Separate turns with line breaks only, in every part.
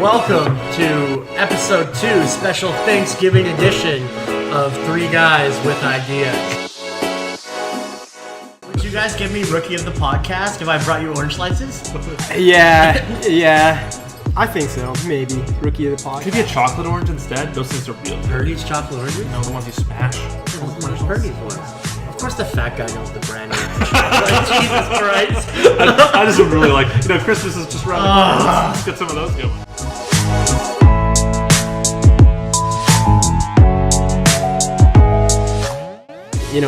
Welcome to episode 2, special Thanksgiving edition of Three Guys with Ideas. Would you guys give me Rookie of the Podcast if I brought you orange slices?
Yeah. I think so. Maybe. Rookie of the Podcast.
Could be a chocolate orange instead. Those things are real good.
Purdy's chocolate oranges?
No, the ones you smash.
Where's Purdy's ones? Of course the fat guy knows the brand name. Like, Jesus Christ.
I just would really like, Christmas is just around the corner. Let's get some of those going.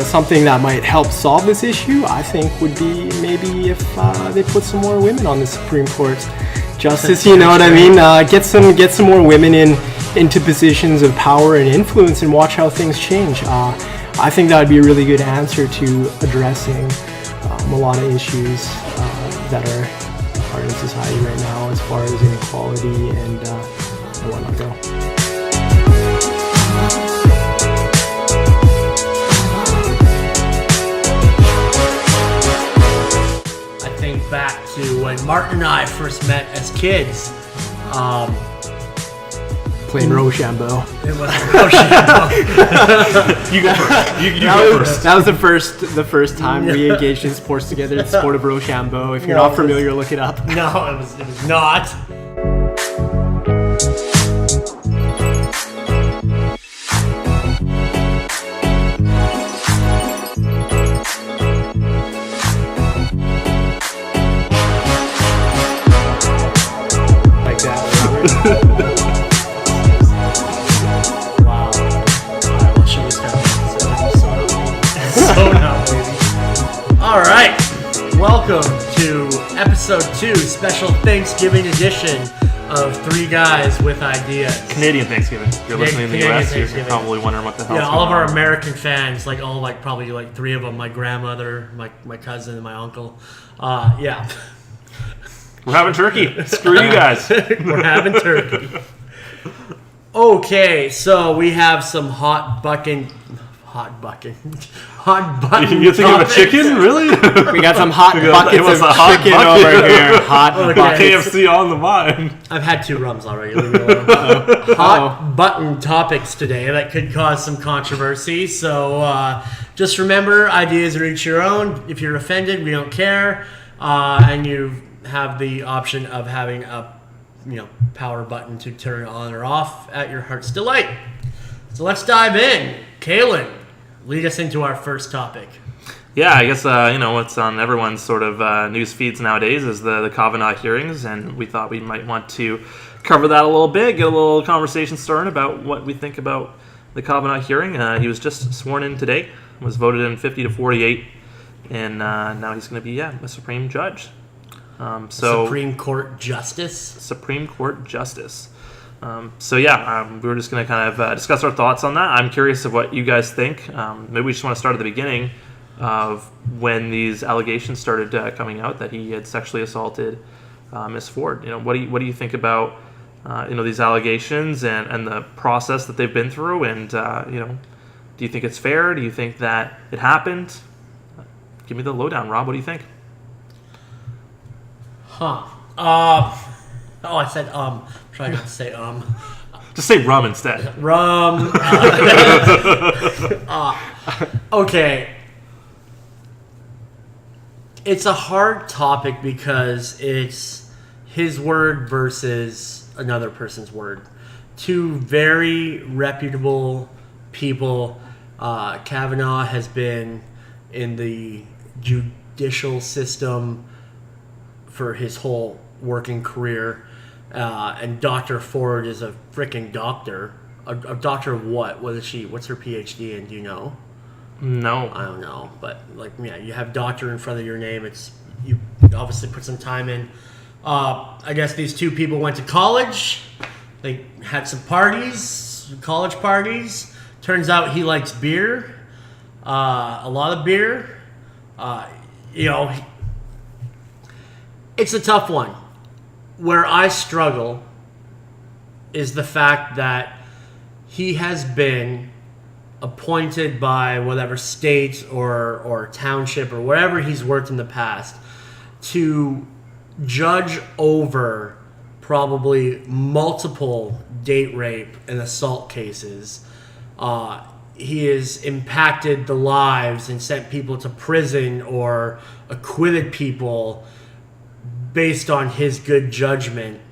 Something that might help solve this issue, I think, would be maybe if they put some more women on the Supreme Court justice. You know what I mean? Get some more women into positions of power and influence, and watch how things change. I think that would be a really good answer to addressing a lot of issues that are in society right now, as far as inequality and whatnot go.
Back to when Martin and I first met as kids.
Playing Rochambeau.
It wasn't Rochambeau.
You go first. You go first.
That was the first time we engaged in sports together. The sport of Rochambeau. If you're not familiar, look it up.
No, it was not. Wow. Alright, well, show us that. So now, baby. Alright. Welcome to episode 2, special Thanksgiving edition of Three Guys with Ideas.
Canadian Thanksgiving. If you're listening in the US, you're probably wondering what the hell.
Yeah, all of our American fans, probably 3 of them, my grandmother, my cousin, and my uncle. Yeah.
We're having turkey. Screw you guys.
We're having turkey. Okay, so we have some hot button.
You think of a chicken? Really?
We got some hot buckets of chicken over here. Hot buckets.
KFC on the mind.
I've had 2 rums already. Hot button topics today that could cause some controversy. So just remember, ideas are each your own. If you're offended, we don't care. And you have the option of having a power button to turn on or off at your heart's delight. So let's dive in. Kalen, lead us into our first topic.
Yeah, I guess what's on everyone's sort of news feeds nowadays is the Kavanaugh hearings, and we thought we might want to cover that a little bit, get a little conversation started about what we think about the Kavanaugh hearing. He was just sworn in today, was voted in 50-48, and now he's going to be a Supreme Judge.
Supreme Court Justice.
Supreme Court Justice. We were just going to kind of discuss our thoughts on that. I'm curious of what you guys think. Maybe we just want to start at the beginning of when these allegations started coming out that he had sexually assaulted Miss Ford. What do you think about these allegations and the process that they've been through? And do you think it's fair? Do you think that it happened? Give me the lowdown, Rob. What do you think?
I said trying not to say
Just say rum instead.
Rum. Okay. It's a hard topic because it's his word versus another person's word. 2 very reputable people. Kavanaugh has been in the judicial system for his whole working career, and Dr. Ford is a freaking doctor. A doctor of what? What is she? What's her PhD in? Do you know?
No,
I don't know. But you have doctor in front of your name. You obviously put some time in. I guess these 2 people went to college. They had some parties, college parties. Turns out he likes beer, a lot of beer. It's a tough one. Where I struggle is the fact that he has been appointed by whatever state or township or wherever he's worked in the past to judge over probably multiple date rape and assault cases. He has impacted the lives and sent people to prison or acquitted people based on his good judgment.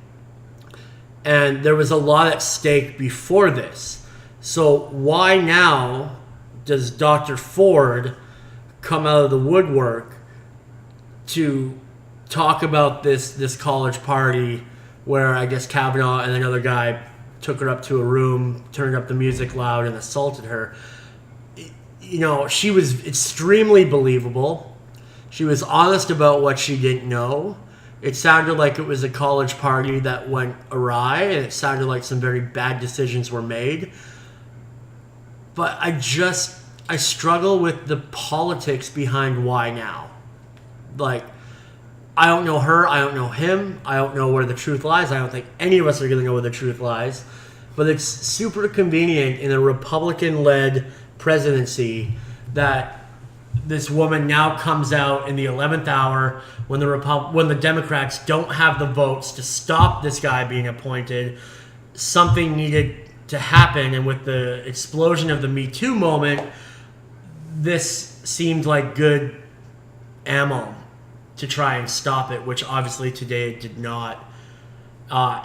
And there was a lot at stake before this. So why now does Dr. Ford come out of the woodwork to talk about this college party where I guess Kavanaugh and another guy took her up to a room, turned up the music loud, and assaulted her? You know, she was extremely believable. She was honest about what she didn't know. It sounded like it was a college party that went awry, and it sounded like some very bad decisions were made. But I struggle with the politics behind why now. Like, I don't know her, I don't know him, I don't know where the truth lies. I don't think any of us are going to know where the truth lies. But it's super convenient in a Republican-led presidency that this woman now comes out in the 11th hour when the Democrats don't have the votes to stop this guy being appointed. Something needed to happen, and with the explosion of the Me Too moment, this seemed like good ammo to try and stop it, which obviously today it did not.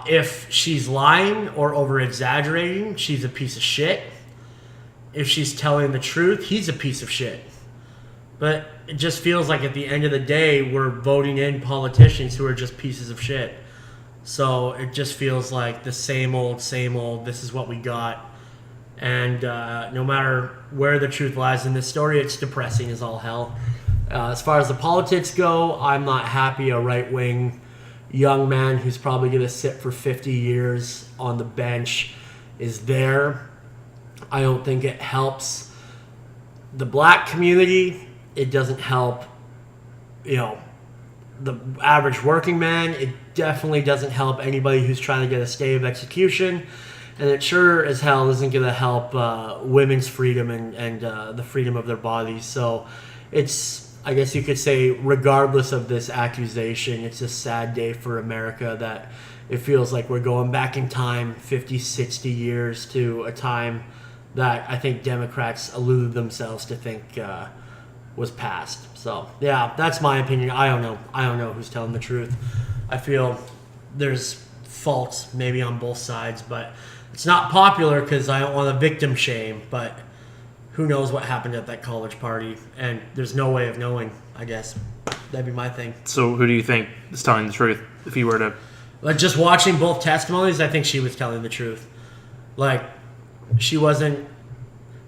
If she's lying or over-exaggerating, she's a piece of shit. If she's telling the truth, he's a piece of shit. But it just feels like at the end of the day, we're voting in politicians who are just pieces of shit. So it just feels like the same old, this is what we got. And no matter where the truth lies in this story, it's depressing as all hell. As far as the politics go, I'm not happy a right-wing young man who's probably going to sit for 50 years on the bench is there. I don't think it helps the black community. It doesn't help, the average working man. It definitely doesn't help anybody who's trying to get a stay of execution. And it sure as hell isn't going to help women's freedom and the freedom of their bodies. So it's, I guess you could say, regardless of this accusation, it's a sad day for America that it feels like we're going back in time 50, 60 years to a time that I think Democrats alluded themselves to think was past. So, yeah, that's my opinion. I don't know. I don't know who's telling the truth. I feel there's faults maybe on both sides, but it's not popular because I don't want to victim shame, but who knows what happened at that college party, and there's no way of knowing, I guess. That'd be my thing.
So who do you think is telling the truth if you were to...
Like, just watching both testimonies, I think she was telling the truth. Like, she wasn't...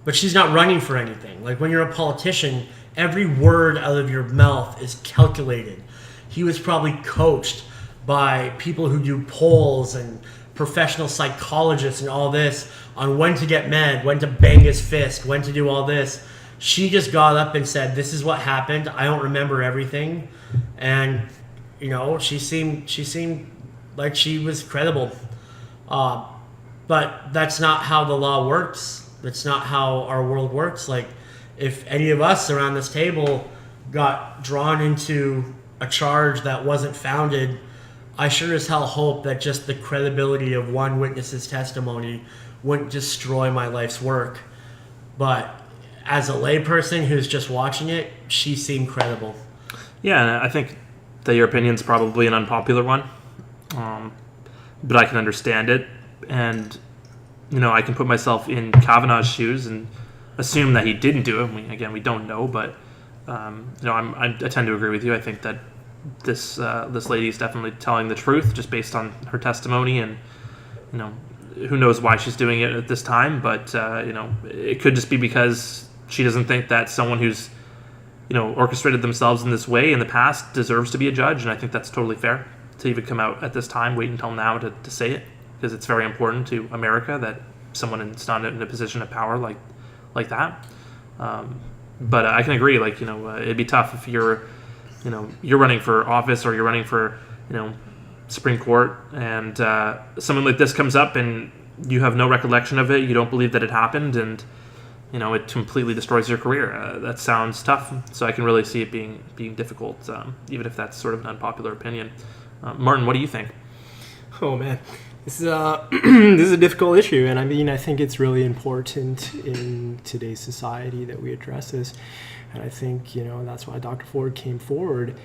But she's not running for anything. Like, when you're a politician, every word out of your mouth is calculated. He was probably coached by people who do polls and professional psychologists and all this on when to get mad, when to bang his fist, when to do all this. She just got up and said, this is what happened. I don't remember everything. And, she seemed like she was credible. But that's not how the law works. That's not how our world works. Like, if any of us around this table got drawn into a charge that wasn't founded, I sure as hell hope that just the credibility of one witness's testimony wouldn't destroy my life's work. But as a layperson who's just watching it, she seemed credible.
Yeah, and I think that your opinion's probably an unpopular one. But I can understand it. And, I can put myself in Kavanaugh's shoes and assume that he didn't do it. We don't know, but, I tend to agree with you. I think that this lady is definitely telling the truth just based on her testimony, and who knows why she's doing it at this time, but it could just be because she doesn't think that someone who's orchestrated themselves in this way in the past deserves to be a judge. And I think that's totally fair to even come out at this time, wait until now to say it, because it's very important to America that someone is not in a position of power like that. But I can agree, it'd be tough if you're running for office or you're running for, Supreme Court, and something like this comes up and you have no recollection of it, you don't believe that it happened, and, it completely destroys your career. That sounds tough. So I can really see it being difficult, even if that's sort of an unpopular opinion. Martin, what do you think?
Oh man, this is a this is a difficult issue, and I mean, I think it's really important in today's society that we address this, and I think that's why Dr. Ford came forward,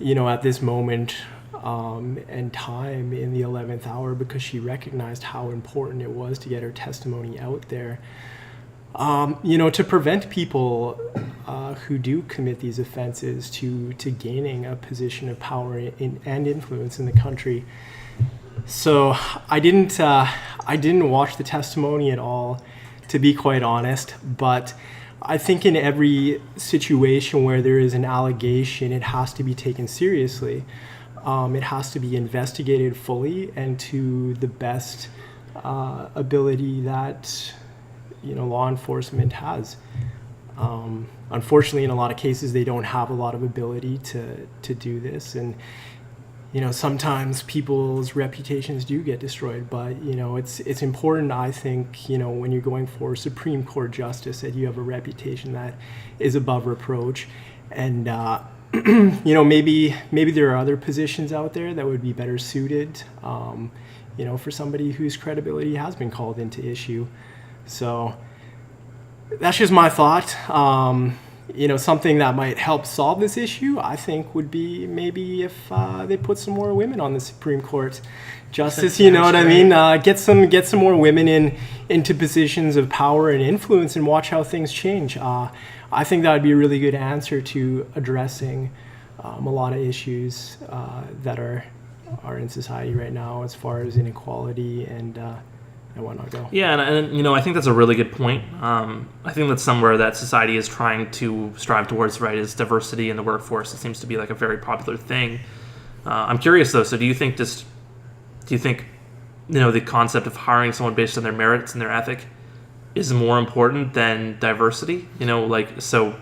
at this moment and time in the 11th hour, because she recognized how important it was to get her testimony out there. To prevent people who do commit these offenses to gaining a position of power and influence in the country. So I didn't watch the testimony at all, to be quite honest, but I think in every situation where there is an allegation, it has to be taken seriously. It has to be investigated fully and to the best ability that law enforcement has. Unfortunately, in a lot of cases, they don't have a lot of ability to do this, and sometimes people's reputations do get destroyed. But it's important, I think, when you're going for Supreme Court justice, that you have a reputation that is above reproach, and maybe there are other positions out there that would be better suited, for somebody whose credibility has been called into issue. So that's just my thought. Something that might help solve this issue, I think, would be maybe if they put some more women on the Supreme Court justice. You know what I mean? Get some more women into positions of power and influence, and watch how things change. I think that would be a really good answer to addressing a lot of issues that are in society right now, as far as inequality and whatnot go.
Yeah, and I think that's a really good point. I think that's somewhere that society is trying to strive towards, right, is diversity in the workforce. It seems to be like a very popular thing. I'm curious though, so do you think the concept of hiring someone based on their merits and their ethic is more important than diversity? So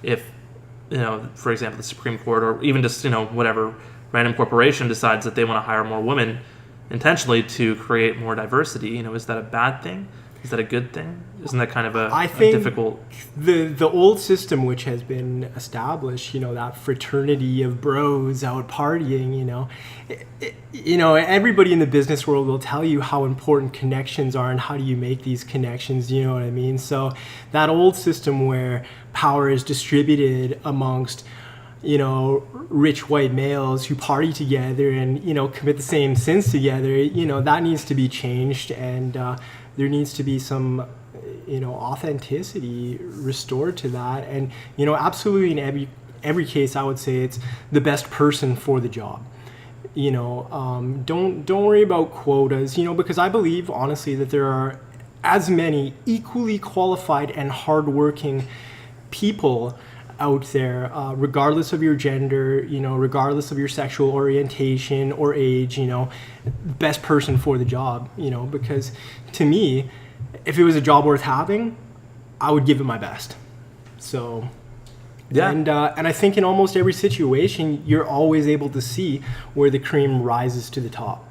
if, for example, the Supreme Court, or even just, whatever random corporation decides that they want to hire more women intentionally to create more diversity, is that a bad thing? Is that a good thing? Isn't that kind of a difficult...
The old system which has been established, that fraternity of bros out partying, everybody in the business world will tell you how important connections are and how do you make these connections, you know what I mean? So that old system where power is distributed amongst rich white males who party together and, commit the same sins together, that needs to be changed, and there needs to be some, authenticity restored to that. And, absolutely in every case, I would say it's the best person for the job. Don't worry about quotas, because I believe, honestly, that there are as many equally qualified and hardworking people out there, regardless of your gender, regardless of your sexual orientation or age, best person for the job, because to me, if it was a job worth having, I would give it my best. So, yeah. And I think in almost every situation, you're always able to see where the cream rises to the top.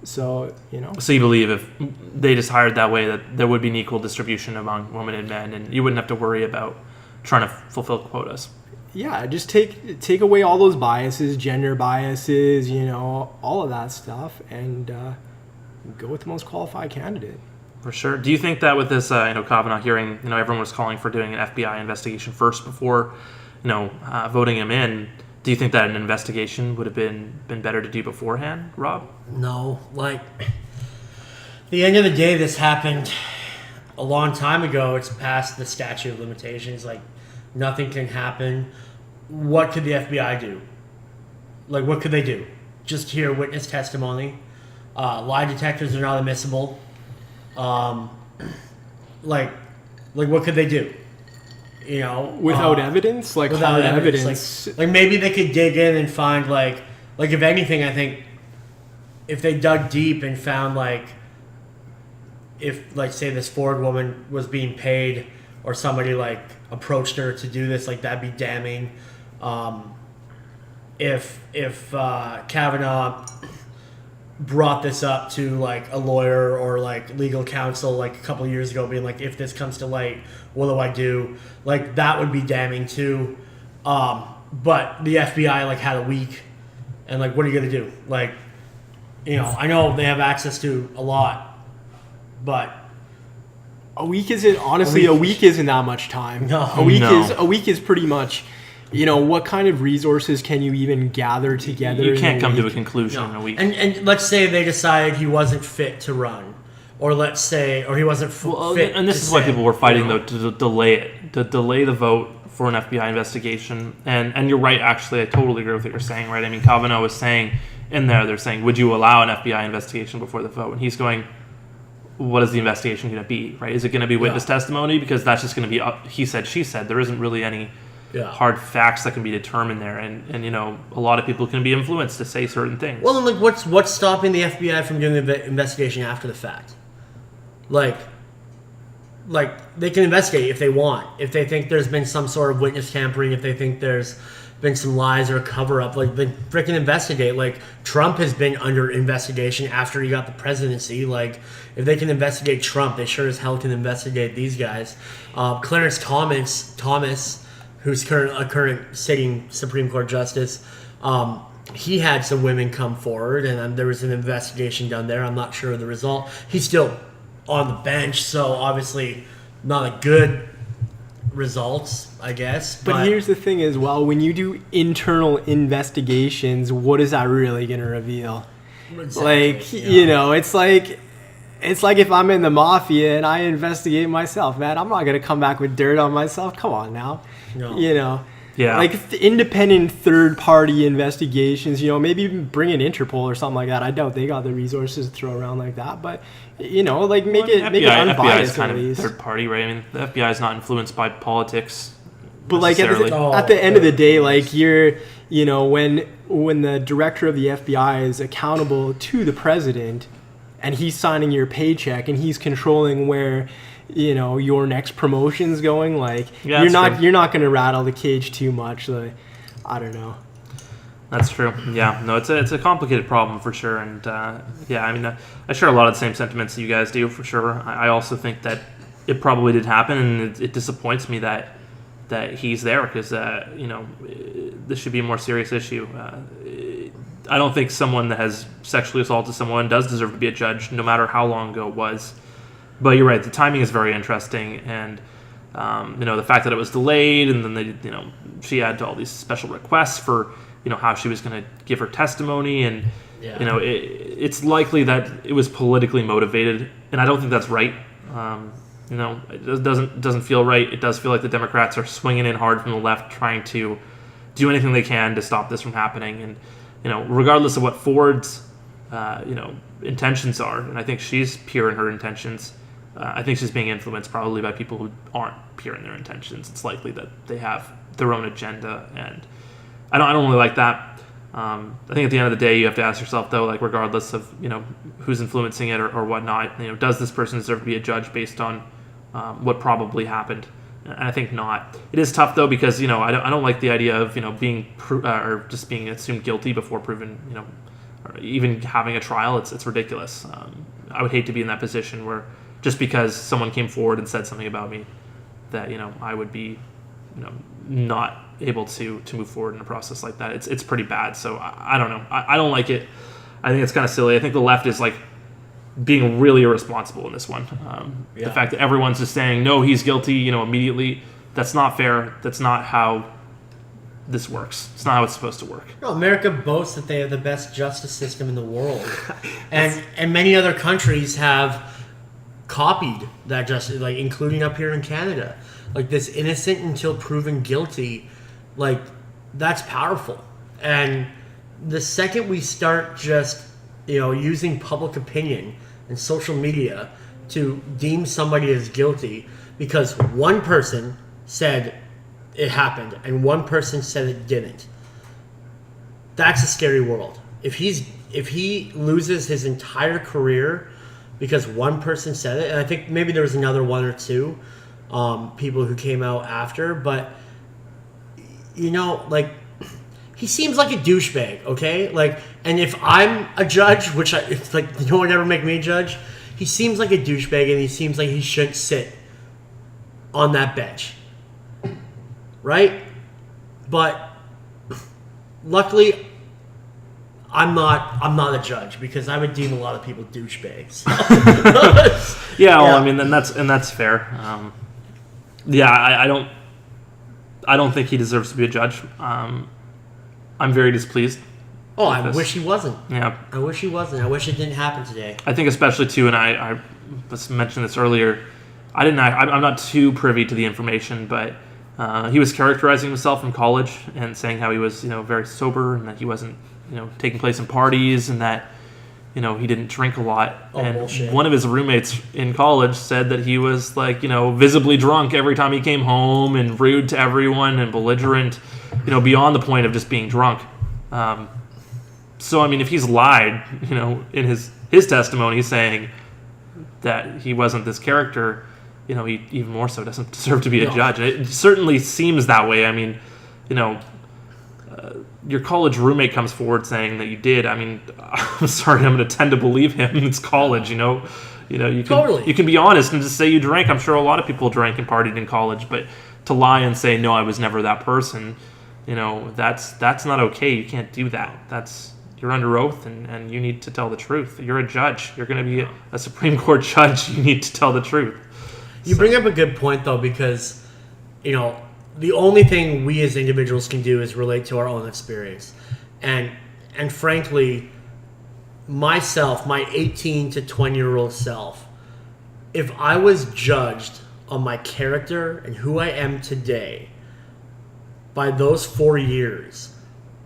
So,
So you believe if they just hired that way, that there would be an equal distribution among women and men, and you wouldn't have to worry about trying to fulfill quotas.
Yeah, just take away all those biases, gender biases, all of that stuff, and go with the most qualified candidate.
For sure. Do you think that with this, Kavanaugh hearing, everyone was calling for doing an FBI investigation first before, voting him in? Do you think that an investigation would have been better to do beforehand, Rob?
No, at the end of the day, this happened a long time ago. It's past the statute of limitations. Nothing can happen. What could the FBI do? What could they do? Just hear witness testimony? Lie detectors are not admissible. What could they do?
Without evidence,
without
hard evidence.
Maybe they could dig in and find if anything, I think if they dug deep and found if say this Ford woman was being paid, or somebody approached her to do this, that'd be damning. If Kavanaugh brought this up to a lawyer or legal counsel a couple years ago, being if this comes to light, what do I do? That would be damning too. But the FBI had a week, and what are you gonna do? I know they have access to a lot, but
a week isn't honestly. A week isn't that much time.
No.
A week is pretty much. What kind of resources can you even gather together?
You can't come to a
week?
conclusion in a week.
And let's say they decided he wasn't fit to run, or he wasn't fit.
And this is why people were fighting though to delay it, to delay the vote for an FBI investigation. And you're right, actually, I totally agree with what you're saying. Right? I mean, Kavanaugh was saying in there, they're saying, would you allow an FBI investigation before the vote? And he's going, what is the investigation going to be? Right? Is it going to be witness testimony? Because that's just going to be he said, she said. There isn't really any hard facts that can be determined there, and a lot of people can be influenced to say certain things.
Well, then, what's stopping the FBI from doing the investigation after the fact? Like they can investigate if they want, if they think there's been some sort of witness tampering, if they think there's been some lies or a cover up. Like, they freaking investigate. Like, Trump has been under investigation after he got the presidency. Like, if they can investigate Trump, they sure as hell can investigate these guys. Clarence Thomas, who's a current sitting Supreme Court justice, he had some women come forward, and there was an investigation done there. I'm not sure of the result. He's still on the bench, so obviously not a good results, I guess.
But here's the thing as well. When you do internal investigations, what is that really going to reveal? Exactly, it's like if I'm in the mafia and I investigate myself, man, I'm not going to come back with dirt on myself. Come on now.
No.
Yeah.
Like independent third-party investigations, maybe even bring in Interpol or something like that. I doubt they got the resources to throw around like that, but make it unbiased.
FBI is kind
at
of
least.
third party, right? I mean, the FBI is not influenced by politics.
But like at the end of the day, like when the director of the FBI is accountable to the president, and he's signing your paycheck and he's controlling where your next promotion's going, like you're not going to rattle the cage too much. Like, I don't know.
That's true. Yeah, no, it's a complicated problem for sure, and I mean, I share a lot of the same sentiments that you guys do for sure. I also think that it probably did happen, and it disappoints me that he's there because this should be a more serious issue. I don't think someone that has sexually assaulted someone does deserve to be a judge, no matter how long ago it was. But you're right, the timing is very interesting, and the fact that it was delayed, and then she had all these special requests for how she was going to give her testimony, and it's likely that it was politically motivated, and I don't think that's right. It doesn't feel right. It does feel like the Democrats are swinging in hard from the left, trying to do anything they can to stop this from happening, and regardless of what Ford's intentions are, and I think she's pure in her intentions. I think she's being influenced probably by people who aren't pure in their intentions. It's likely that they have their own agenda, and I don't really like that. I think at the end of the day, you have to ask yourself, though, like regardless of who's influencing it or whatnot, does this person deserve to be a judge based on what probably happened? And I think not. It is tough though because I don't like the idea of being or just being assumed guilty before proven or even having a trial. It's ridiculous. I would hate to be in that position where just because someone came forward and said something about me that I would be not able to move forward in a process like that. It's pretty bad. So I don't know. I don't like it. I think it's kind of silly. I think the left is like being really irresponsible in this one. The fact that everyone's just saying no, he's guilty, immediately. That's not fair. That's not how this works. It's not how it's supposed to work.
No, America boasts that they have the best justice system in the world, and many other countries have copied that justice, like including up here in Canada. Like this innocent until proven guilty, like that's powerful. And the second we start just using public opinion and social media to deem somebody as guilty because one person said it happened and one person said it didn't, that's a scary world. If he loses his entire career because one person said it, and I think maybe there was another one or two people who came out after, but he seems like a douchebag, okay? Like, and if I'm a judge, which it's like no one ever make me a judge, he seems like a douchebag, and he seems like he shouldn't sit on that bench, right? But luckily, I'm not a judge because I would deem a lot of people douchebags.
Well, I mean, and that's fair. I don't think he deserves to be a judge. I'm very displeased.
Oh, I wish he wasn't.
Yeah,
I wish he wasn't. I wish it didn't happen today.
I think especially too, and I was mentioned this earlier. I'm not too privy to the information, but he was characterizing himself in college and saying how he was, very sober and that he wasn't, taking place in parties and that, he didn't drink a lot. And
bullshit.
One of his roommates in college said that he was like, visibly drunk every time he came home and rude to everyone and belligerent, beyond the point of just being drunk. So, I mean, if he's lied, in his testimony saying that he wasn't this character, he even more so doesn't deserve to be a judge. It certainly seems that way. I mean, your college roommate comes forward saying that you did. I mean, I'm sorry, I'm going to tend to believe him. It's college, you can be honest and just say you drank. I'm sure a lot of people drank and partied in college, but to lie and say, no, I was never that person, that's not okay. You can't do that. You're under oath and you need to tell the truth. You're a judge. You're going to be a Supreme Court judge. You need to tell the truth.
You bring up a good point, though, because, the only thing we as individuals can do is relate to our own experience. And frankly, myself, my 18 to 20-year-old self, if I was judged on my character and who I am today by those 4 years,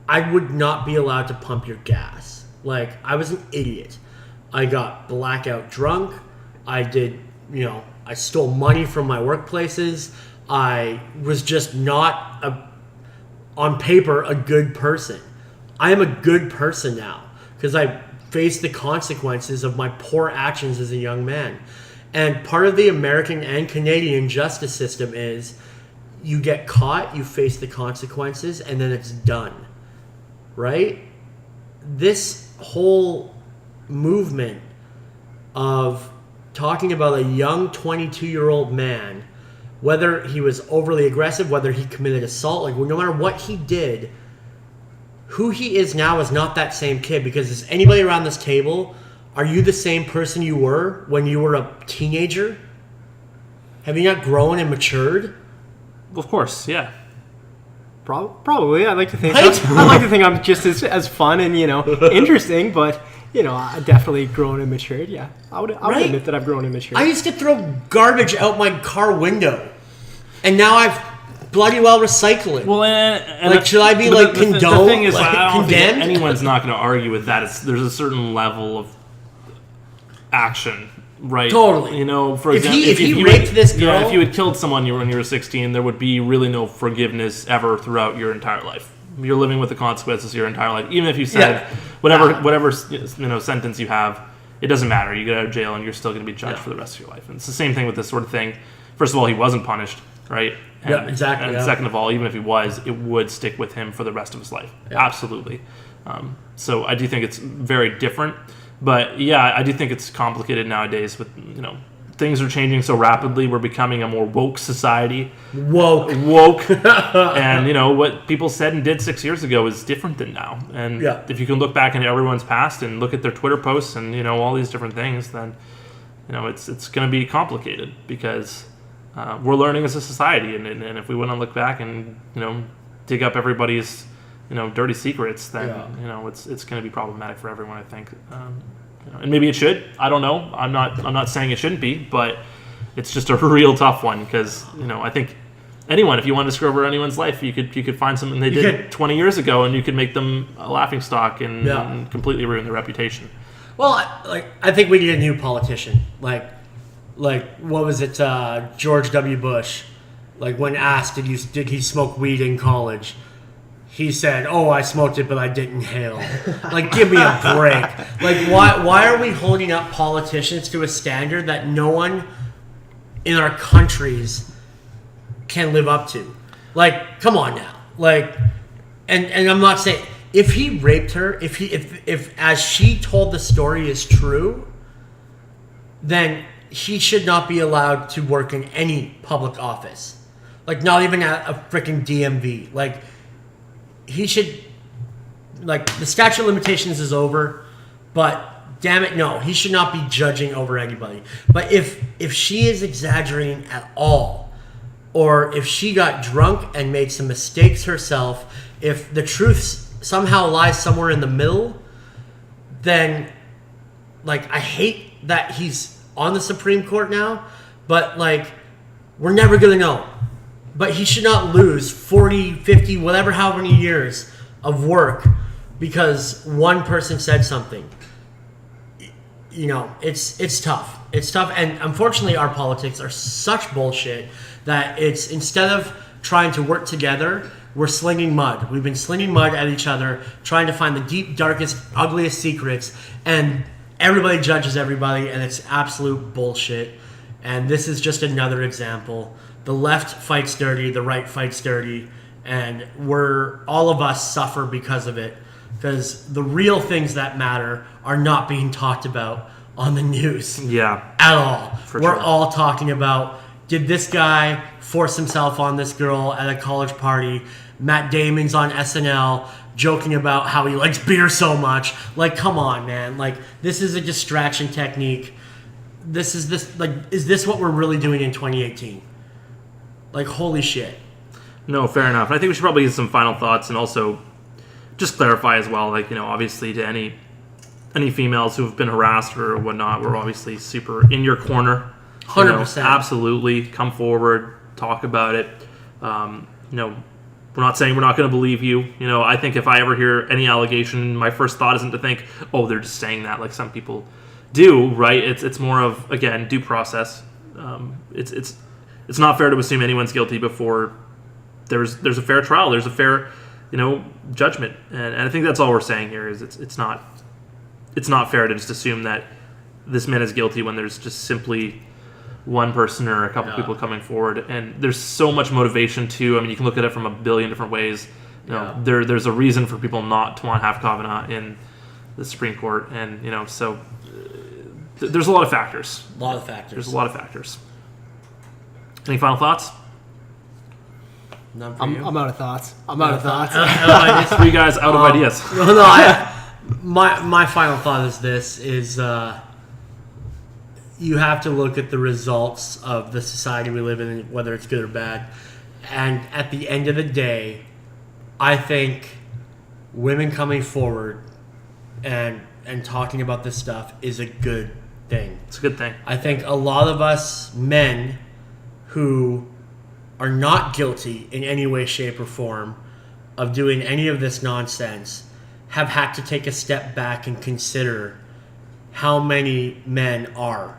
I would not be allowed to pump your gas. Like, I was an idiot. I got blackout drunk. I did, I stole money from my workplaces. I was just not, on paper, a good person. I am a good person now because I faced the consequences of my poor actions as a young man. And part of the American and Canadian justice system is you get caught, you face the consequences, and then it's done. Right? This whole movement of talking about a young 22-year-old man, whether he was overly aggressive, whether he committed assault, like no matter what he did, who he is now is not that same kid. Because is anybody around this table, are you the same person you were when you were a teenager? Have you not grown and matured?
Of course, yeah.
Probably. I like to think.
Right?
I like to think I'm just as fun and interesting, but I definitely grown and matured. Yeah, I would admit that I've grown and matured.
I used to throw garbage out my car window, and now I've bloody well recycle it.
Well, and
should I be condoned?
The thing is, I don't think
condemned?
anyone's not going to argue with that. There's a certain level of action. Right.
Totally.
For example,
if he raped this girl,
if you had killed someone when you were 16, there would be really no forgiveness ever throughout your entire life. You're living with the consequences your entire life. Even if you said whatever sentence you have, it doesn't matter. You get out of jail and you're still going to be judged for the rest of your life. And it's the same thing with this sort of thing. First of all, he wasn't punished, right?
Exactly.
And second of all, even if he was, it would stick with him for the rest of his life. Yeah. Absolutely. So I do think it's very different. But yeah, I do think it's complicated nowadays with, things are changing so rapidly. We're becoming a more woke society. Woke. And, what people said and did 6 years ago is different than now. And if you can look back into everyone's past and look at their Twitter posts and, all these different things, then, it's going to be complicated because we're learning as a society. And if we want to look back and, dig up everybody's dirty secrets, then it's going to be problematic for everyone, I think. And maybe it should. I don't know. I'm not saying it shouldn't be, but it's just a real tough one because I think anyone, if you want to screw over anyone's life, you could find something they did 20 years ago, and you could make them a laughingstock and completely ruin their reputation.
Well, I think we need a new politician. Like what was it? George W. Bush. When asked, did he smoke weed in college? He said, "Oh, I smoked it, but I didn't inhale." Give me a break. Why are we holding up politicians to a standard that no one in our countries can live up to? Come on now. And I'm not saying if he raped her, if as she told the story is true, then he should not be allowed to work in any public office. Not even at a freaking DMV. He should like the statute of limitations is over, but damn it, no, he should not be judging over anybody. But if she is exaggerating at all, or if she got drunk and made some mistakes herself, if the truth somehow lies somewhere in the middle, then like I hate that he's on the Supreme Court now, but like we're never gonna know. But he should not lose 40, 50, whatever, how many years of work because one person said something. You know, it's tough. It's tough. And unfortunately, our politics are such bullshit that it's instead of trying to work together, we're slinging mud. We've been slinging mud at each other, trying to find the deep, darkest, ugliest secrets. And everybody judges everybody, and it's absolute bullshit. And this is just another example. The left fights dirty, the right fights dirty, and all of us suffer because of it. Because the real things that matter are not being talked about on the news.
Yeah.
At all.
For
We're
sure.
all talking about, did this guy force himself on this girl at a college party? Matt Damon's on SNL joking about how he likes beer so much. Like, come on, man. Like, this is a distraction technique. Is this what we're really doing in 2018? Like, holy shit.
No, fair enough. And I think we should probably get some final thoughts and also just clarify as well, like, you know, obviously to any females who have been harassed or whatnot, we're obviously super in your corner.
100%.
Absolutely. Come forward, talk about it. You know, we're not saying we're not going to believe you. You know, I think if I ever hear any allegation, my first thought isn't to think, oh, they're just saying that like some people do, right? It's more of, again, due process. It's not fair to assume anyone's guilty before there's a fair trial. There's a fair, you know, judgment. And I think that's all we're saying here is it's not fair to just assume that this man is guilty when there's just simply one person or a couple people coming forward. And there's so much motivation too. I mean, you can look at it from a billion different ways. You know, there's a reason for people not to want to have Kavanaugh in the Supreme Court. And, you know, so there's a lot of factors. There's a lot of factors. Any final thoughts?
None for you?
I'm out of thoughts. I'm out of thoughts.
Three guys out of ideas.
My final thought is this: you have to look at the results of the society we live in, whether it's good or bad. And at the end of the day, I think women coming forward and talking about this stuff is a good thing.
It's a good thing.
I think a lot of us men who are not guilty in any way, shape, or form of doing any of this nonsense have had to take a step back and consider how many men are.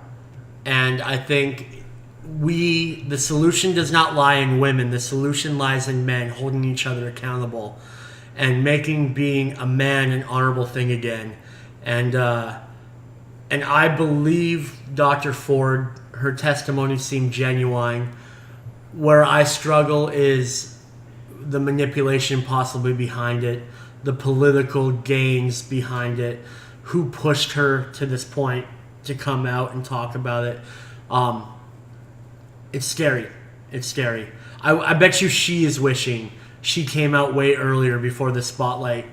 And I think the solution does not lie in women. The solution lies in men holding each other accountable and making being a man an honorable thing again. And I believe Dr. Ford, her testimony seemed genuine. Where I struggle is the manipulation possibly behind it, the political gains behind it, who pushed her to this point to come out and talk about it. It's scary. It's scary. I bet you she is wishing she came out way earlier before the spotlight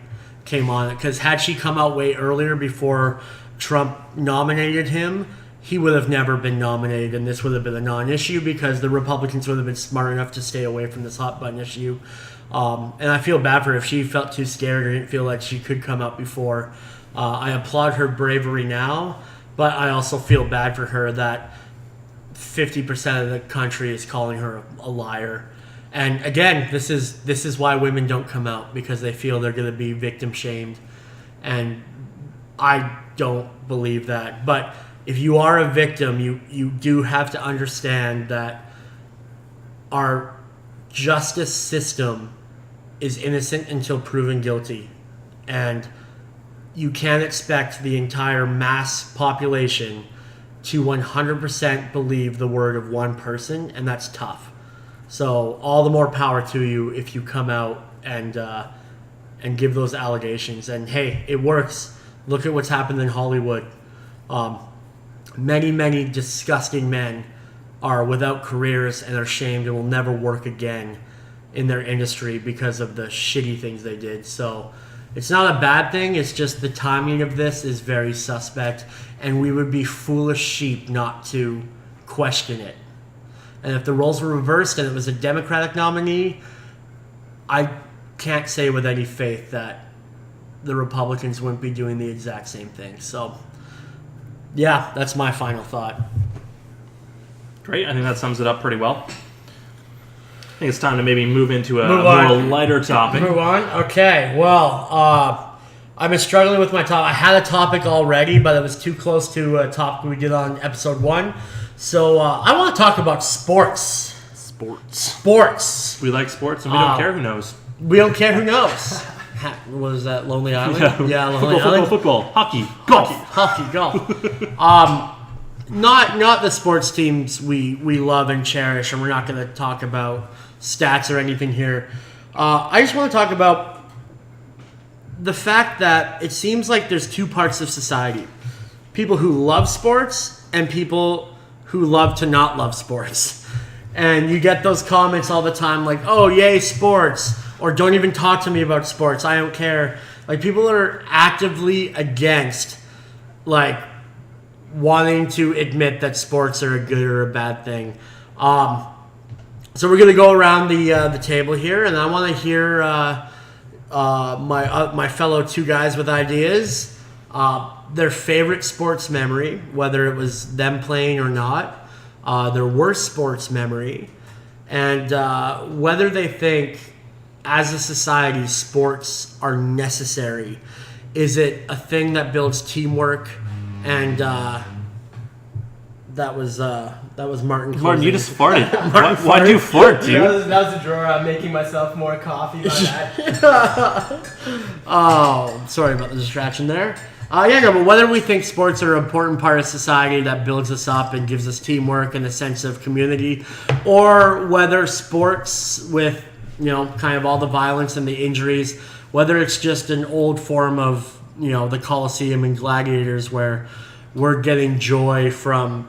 came on it. Because had she come out way earlier before Trump nominated him, he would have never been nominated, and this would have been a non-issue because the Republicans would have been smart enough to stay away from this hot-button issue. And I feel bad for her if she felt too scared or didn't feel like she could come out before. I applaud her bravery now, but I also feel bad for her that 50% of the country is calling her a liar. And again, this is why women don't come out, because they feel they're going to be victim shamed. And I don't believe that. But if you are a victim, you do have to understand that our justice system is innocent until proven guilty. And you can't expect the entire mass population to 100% believe the word of one person, and that's tough. So all the more power to you if you come out and give those allegations. And hey, it works. Look at what's happened in Hollywood. Many disgusting men are without careers and are shamed and will never work again in their industry because of the shitty things they did. So It's not a bad thing. It's just the timing of this is very suspect, and we would be foolish sheep not to question it. And if the roles were reversed and it was a Democratic nominee, I can't say with any faith that the Republicans wouldn't be doing the exact same thing. So, yeah, that's my final thought.
Great. I think that sums it up pretty well. I think it's time to maybe move into a more lighter topic.
Move on? Okay. Well, I've been struggling with my topic. I had a topic already, but it was too close to a topic we did on episode 1. So I want to talk about sports. Sports.
We like sports, and we don't care who knows.
We don't care who knows. What is that, Lonely Island? Yeah, Lonely Island.
Football, hockey, golf.
Hockey, golf. Not the sports teams we love and cherish, and we're not going to talk about stats or anything here. I just want to talk about the fact that it seems like there's two parts of society. People who love sports and people who love to not love sports. And you get those comments all the time like, oh, yay, sports. Or don't even talk to me about sports. I don't care. Like, people are actively against, like, wanting to admit that sports are a good or a bad thing. So we're going to go around the table here, and I want to hear my fellow two guys with ideas, their favorite sports memory, whether it was them playing or not, their worst sports memory, and whether they think, as a society, sports are necessary. Is it a thing that builds teamwork? And that was Martin.
Martin, you just farted. Why'd you fart, dude?
That was a drawer. I'm making myself more coffee by that.
Oh, sorry about the distraction there. But whether we think sports are an important part of society that builds us up and gives us teamwork and a sense of community, or whether sports with, kind of all the violence and the injuries, whether it's just an old form of, the Colosseum and gladiators where we're getting joy from,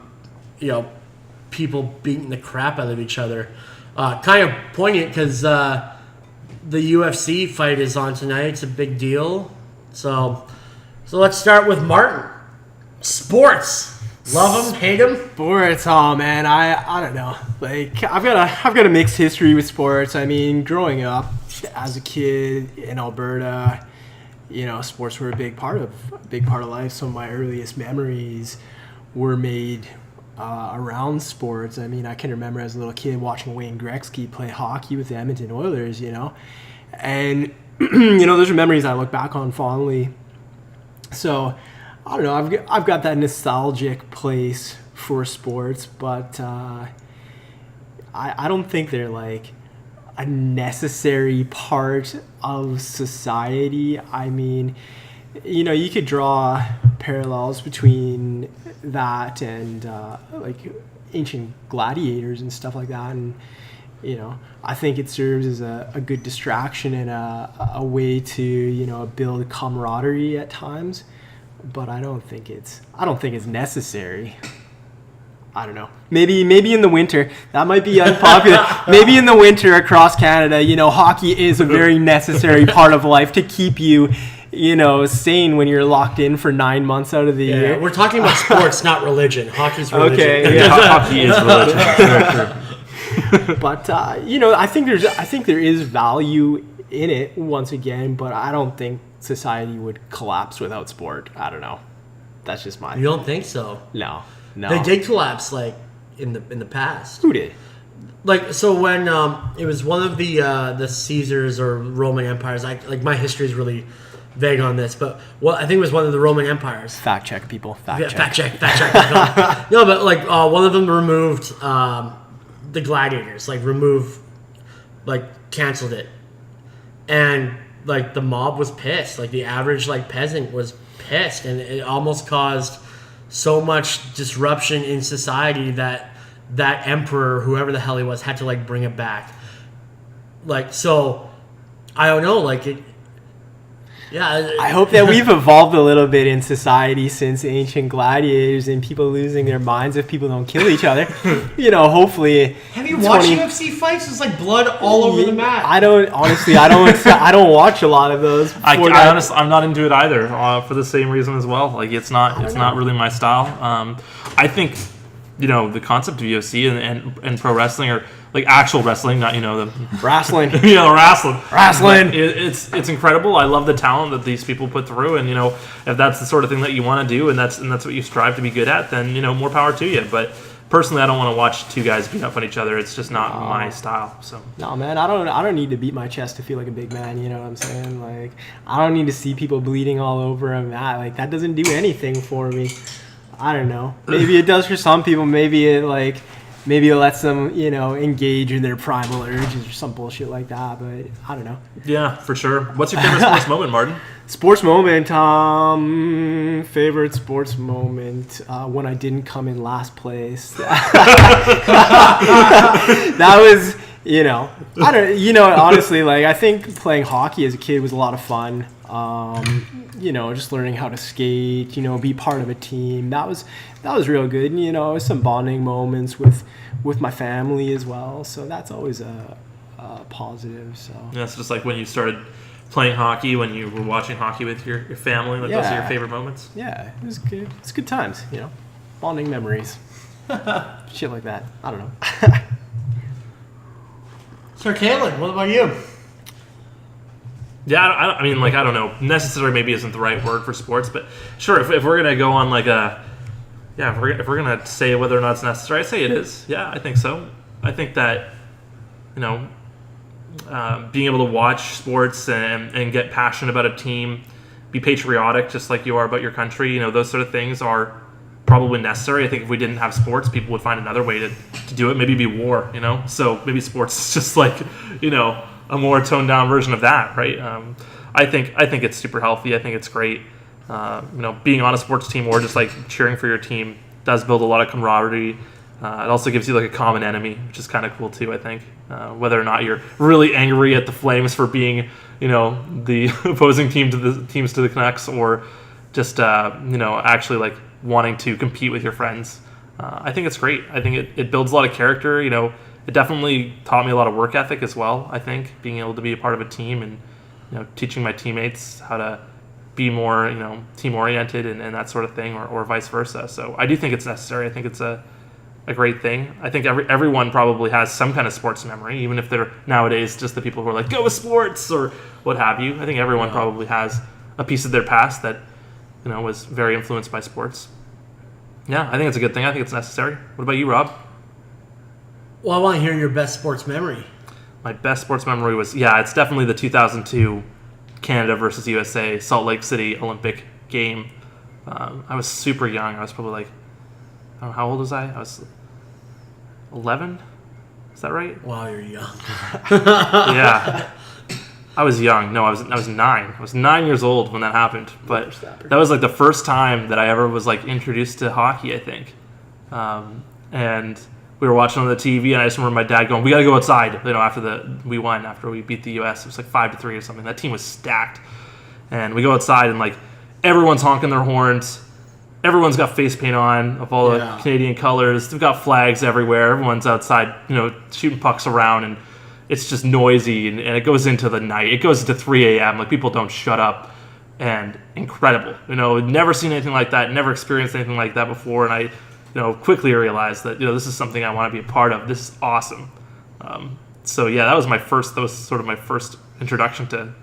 people beating the crap out of each other. Kind of poignant because the UFC fight is on tonight. It's a big deal. So let's start with Martin. Sports. Love them, hate them.
Sports, oh man, I don't know. Like, I've got a mixed history with sports. I mean, growing up as a kid in Alberta, sports were a big part of life. Some of my earliest memories were made around sports. I mean, I can remember as a little kid watching Wayne Gretzky play hockey with the Edmonton Oilers, and those are memories I look back on fondly. So, I don't know, I've got that nostalgic place for sports, but I don't think they're like a necessary part of society. I mean, you could draw parallels between that and like ancient gladiators and stuff like that, and I think it serves as a good distraction and a way to build camaraderie at times. But I don't think it's necessary. I don't know. Maybe in the winter that might be unpopular. Maybe in the winter across Canada, hockey is a very necessary part of life to keep you, sane when you're locked in for 9 months out of the year.
We're talking about sports, not religion. Hockey's religion.
Okay, yeah.
Hockey is religion.
But I think there is value in it once again, but I don't think society would collapse without sport. I don't know. That's just my.
You don't think so?
No.
They did collapse, like in the past.
Who did?
Like, so when it was one of the Caesars or Roman empires. My history is really vague on this, but I think it was one of the Roman empires.
Fact check, people. Fact check.
No, but one of them removed the gladiators. Canceled it, and the mob was pissed. The average peasant was pissed, and it almost caused so much disruption in society that emperor, whoever the hell he was, had to bring it back. So I don't know. Yeah.
I hope that we've evolved a little bit in society since ancient gladiators and people losing their minds if people don't kill each other. Hopefully.
Have you watched UFC fights? It's like blood all over the mat.
I don't watch a lot of those.
I'm not into it either for the same reason as well. Like it's not really my style. I think the concept of UFC and pro wrestling or like actual wrestling, not the
wrestling.
Wrestling. It's incredible. I love the talent that these people put through, and if that's the sort of thing that you want to do, and that's what you strive to be good at, then more power to you. But personally, I don't want to watch two guys beat up on each other. It's just not my style. So
no, man, I don't need to beat my chest to feel like a big man. You know what I'm saying? Like I don't need to see people bleeding all over a mat. Like that doesn't do anything for me. I don't know. Maybe it does for some people. Maybe it lets them, engage in their primal urges or some bullshit like that. But I don't know.
Yeah, for sure. What's your favorite sports moment, Martin?
Sports moment. Favorite sports moment when I didn't come in last place. That was, honestly, like I think playing hockey as a kid was a lot of fun. Just learning how to skate, be part of a team. That was real good. Some bonding moments with my family as well. So that's always a positive. So
yeah, it's just like when you started playing hockey, when you were watching hockey with your family. Like those are your favorite moments.
Yeah, it was good. It's good times. Bonding memories, shit like that. I don't know.
Sir Kalen, what about you?
Yeah, I don't know. Necessary maybe isn't the right word for sports, but sure, if we're gonna go on if we're gonna say whether or not it's necessary, I'd say it is. Yeah, I think so. I think that being able to watch sports and get passionate about a team, be patriotic just like you are about your country. Those sort of things are probably necessary. I think if we didn't have sports, people would find another way to do it. Maybe be war. So maybe sports is just like a more toned down version of that, right? I think it's super healthy. I think it's great. Being on a sports team or just like cheering for your team does build a lot of camaraderie. It also gives you like a common enemy, which is kind of cool too. I think whether or not you're really angry at the Flames for being, the opposing teams to the Canucks, or just actually like wanting to compete with your friends. I think it's great. I think it builds a lot of character. It definitely taught me a lot of work ethic as well. I think being able to be a part of a team and teaching my teammates how to be more team oriented and that sort of thing, or vice versa. So I do think it's necessary. I think it's a great thing. I think everyone probably has some kind of sports memory, even if they're nowadays just the people who are like go with sports or what have you. I think everyone probably has a piece of their past that was very influenced by sports. Yeah, I think it's a good thing. I think it's necessary. What about you, Rob?
Well, I want to hear your best sports memory.
My best sports memory was, it's definitely the 2002 Canada versus USA Salt Lake City Olympic game. I was super young. I was probably like, I don't know, how old was I? I was 11? Is that right?
Wow, you're young.
Yeah. I was young. No, I was 9. I was 9 years old when that happened. But that was like the first time that I ever was like introduced to hockey, I think. And we were watching on the TV, and I just remember my dad going, "We got to go outside." After we won, after we beat the U.S., it was like 5-3 or something. That team was stacked, and we go outside, and like everyone's honking their horns. Everyone's got face paint on of all the Canadian colors. They've got flags everywhere. Everyone's outside, shooting pucks around, and it's just noisy, and it goes into the night. It goes into 3 a.m. Like people don't shut up, and incredible. Never seen anything like that. Never experienced anything like that before, and I quickly realized that, this is something I want to be a part of. This is awesome. So yeah, that was sort of my first introduction to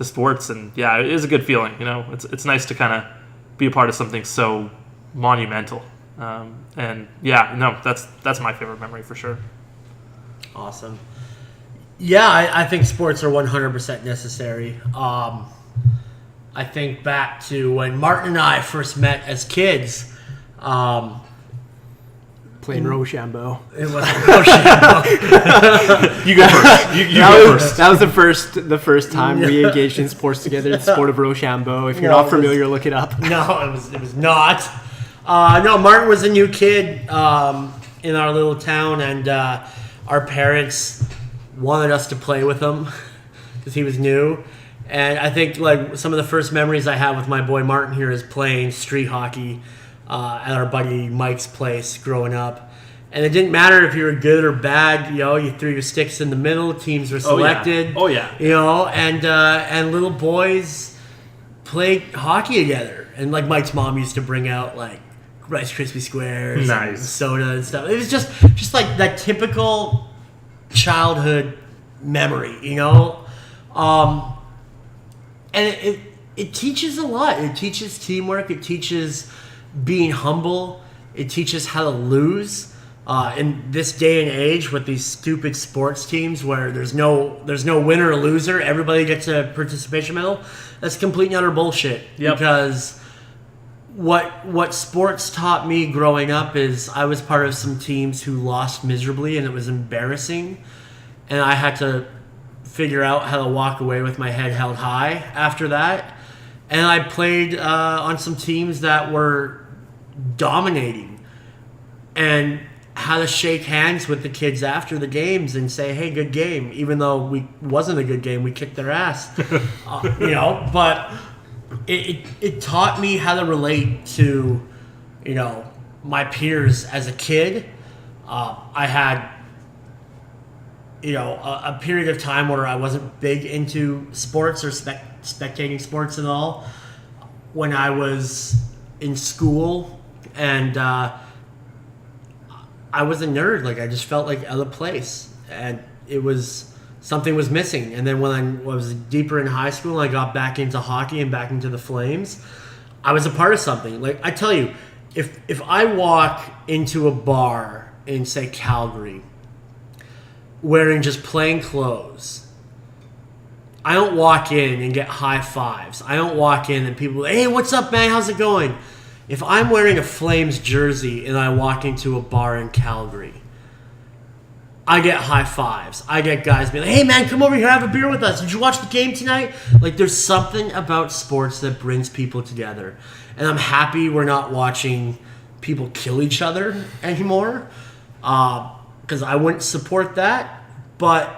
sports. And yeah, it is a good feeling. It's nice to kind of be a part of something so monumental. And yeah, no, that's my favorite memory for sure.
Awesome. Yeah, I think sports are 100% necessary. I think back to when Martin and I first met as kids.
Playing Rochambeau.
It wasn't Rochambeau.
You go first. You go first.
That was the first time we engaged in sports together. The sport of Rochambeau. If you're not familiar, look it up.
No, it was not. No, Martin was a new kid in our little town, and our parents wanted us to play with him because he was new. And I think like some of the first memories I have with my boy Martin here is playing street hockey at our buddy Mike's place growing up. And it didn't matter if you were good or bad. You know, you threw your sticks in the middle. Teams were selected.
Oh yeah.
You know, and little boys played hockey together. And like Mike's mom used to bring out like Rice Krispie Squares, and soda and stuff. It was just like that typical childhood memory, you know. And it teaches a lot. It teaches teamwork. It teaches being humble. It teaches how to lose. In this day and age with these stupid sports teams where there's no winner or loser, everybody gets a participation medal. That's complete and utter bullshit.
Yep.
Because what sports taught me growing up is I was part of some teams who lost miserably and it was embarrassing, and I had to figure out how to walk away with my head held high after that. And I played on some teams that were dominating, and how to shake hands with the kids after the games and say, hey, good game, even though we wasn't a good game, we kicked their ass. You know, but it taught me how to relate to, you know, my peers as a kid. I had, you know, a period of time where I wasn't big into sports or spectating sports at all when I was in school, and I was a nerd. Like, I just felt like out of place, and it was something was missing. And then when I was deeper in high school and I got back into hockey and back into the Flames, I was a part of something. Like, I tell you, if I walk into a bar in, say, Calgary wearing just plain clothes, I don't walk in and get high fives. I don't walk in and people, hey, what's up, man? How's it going? If I'm wearing a Flames jersey and I walk into a bar in Calgary, I get high fives. I get guys being like, hey, man, come over here, have a beer with us. Did you watch the game tonight? Like, there's something about sports that brings people together. And I'm happy we're not watching people kill each other anymore, because I wouldn't support that. But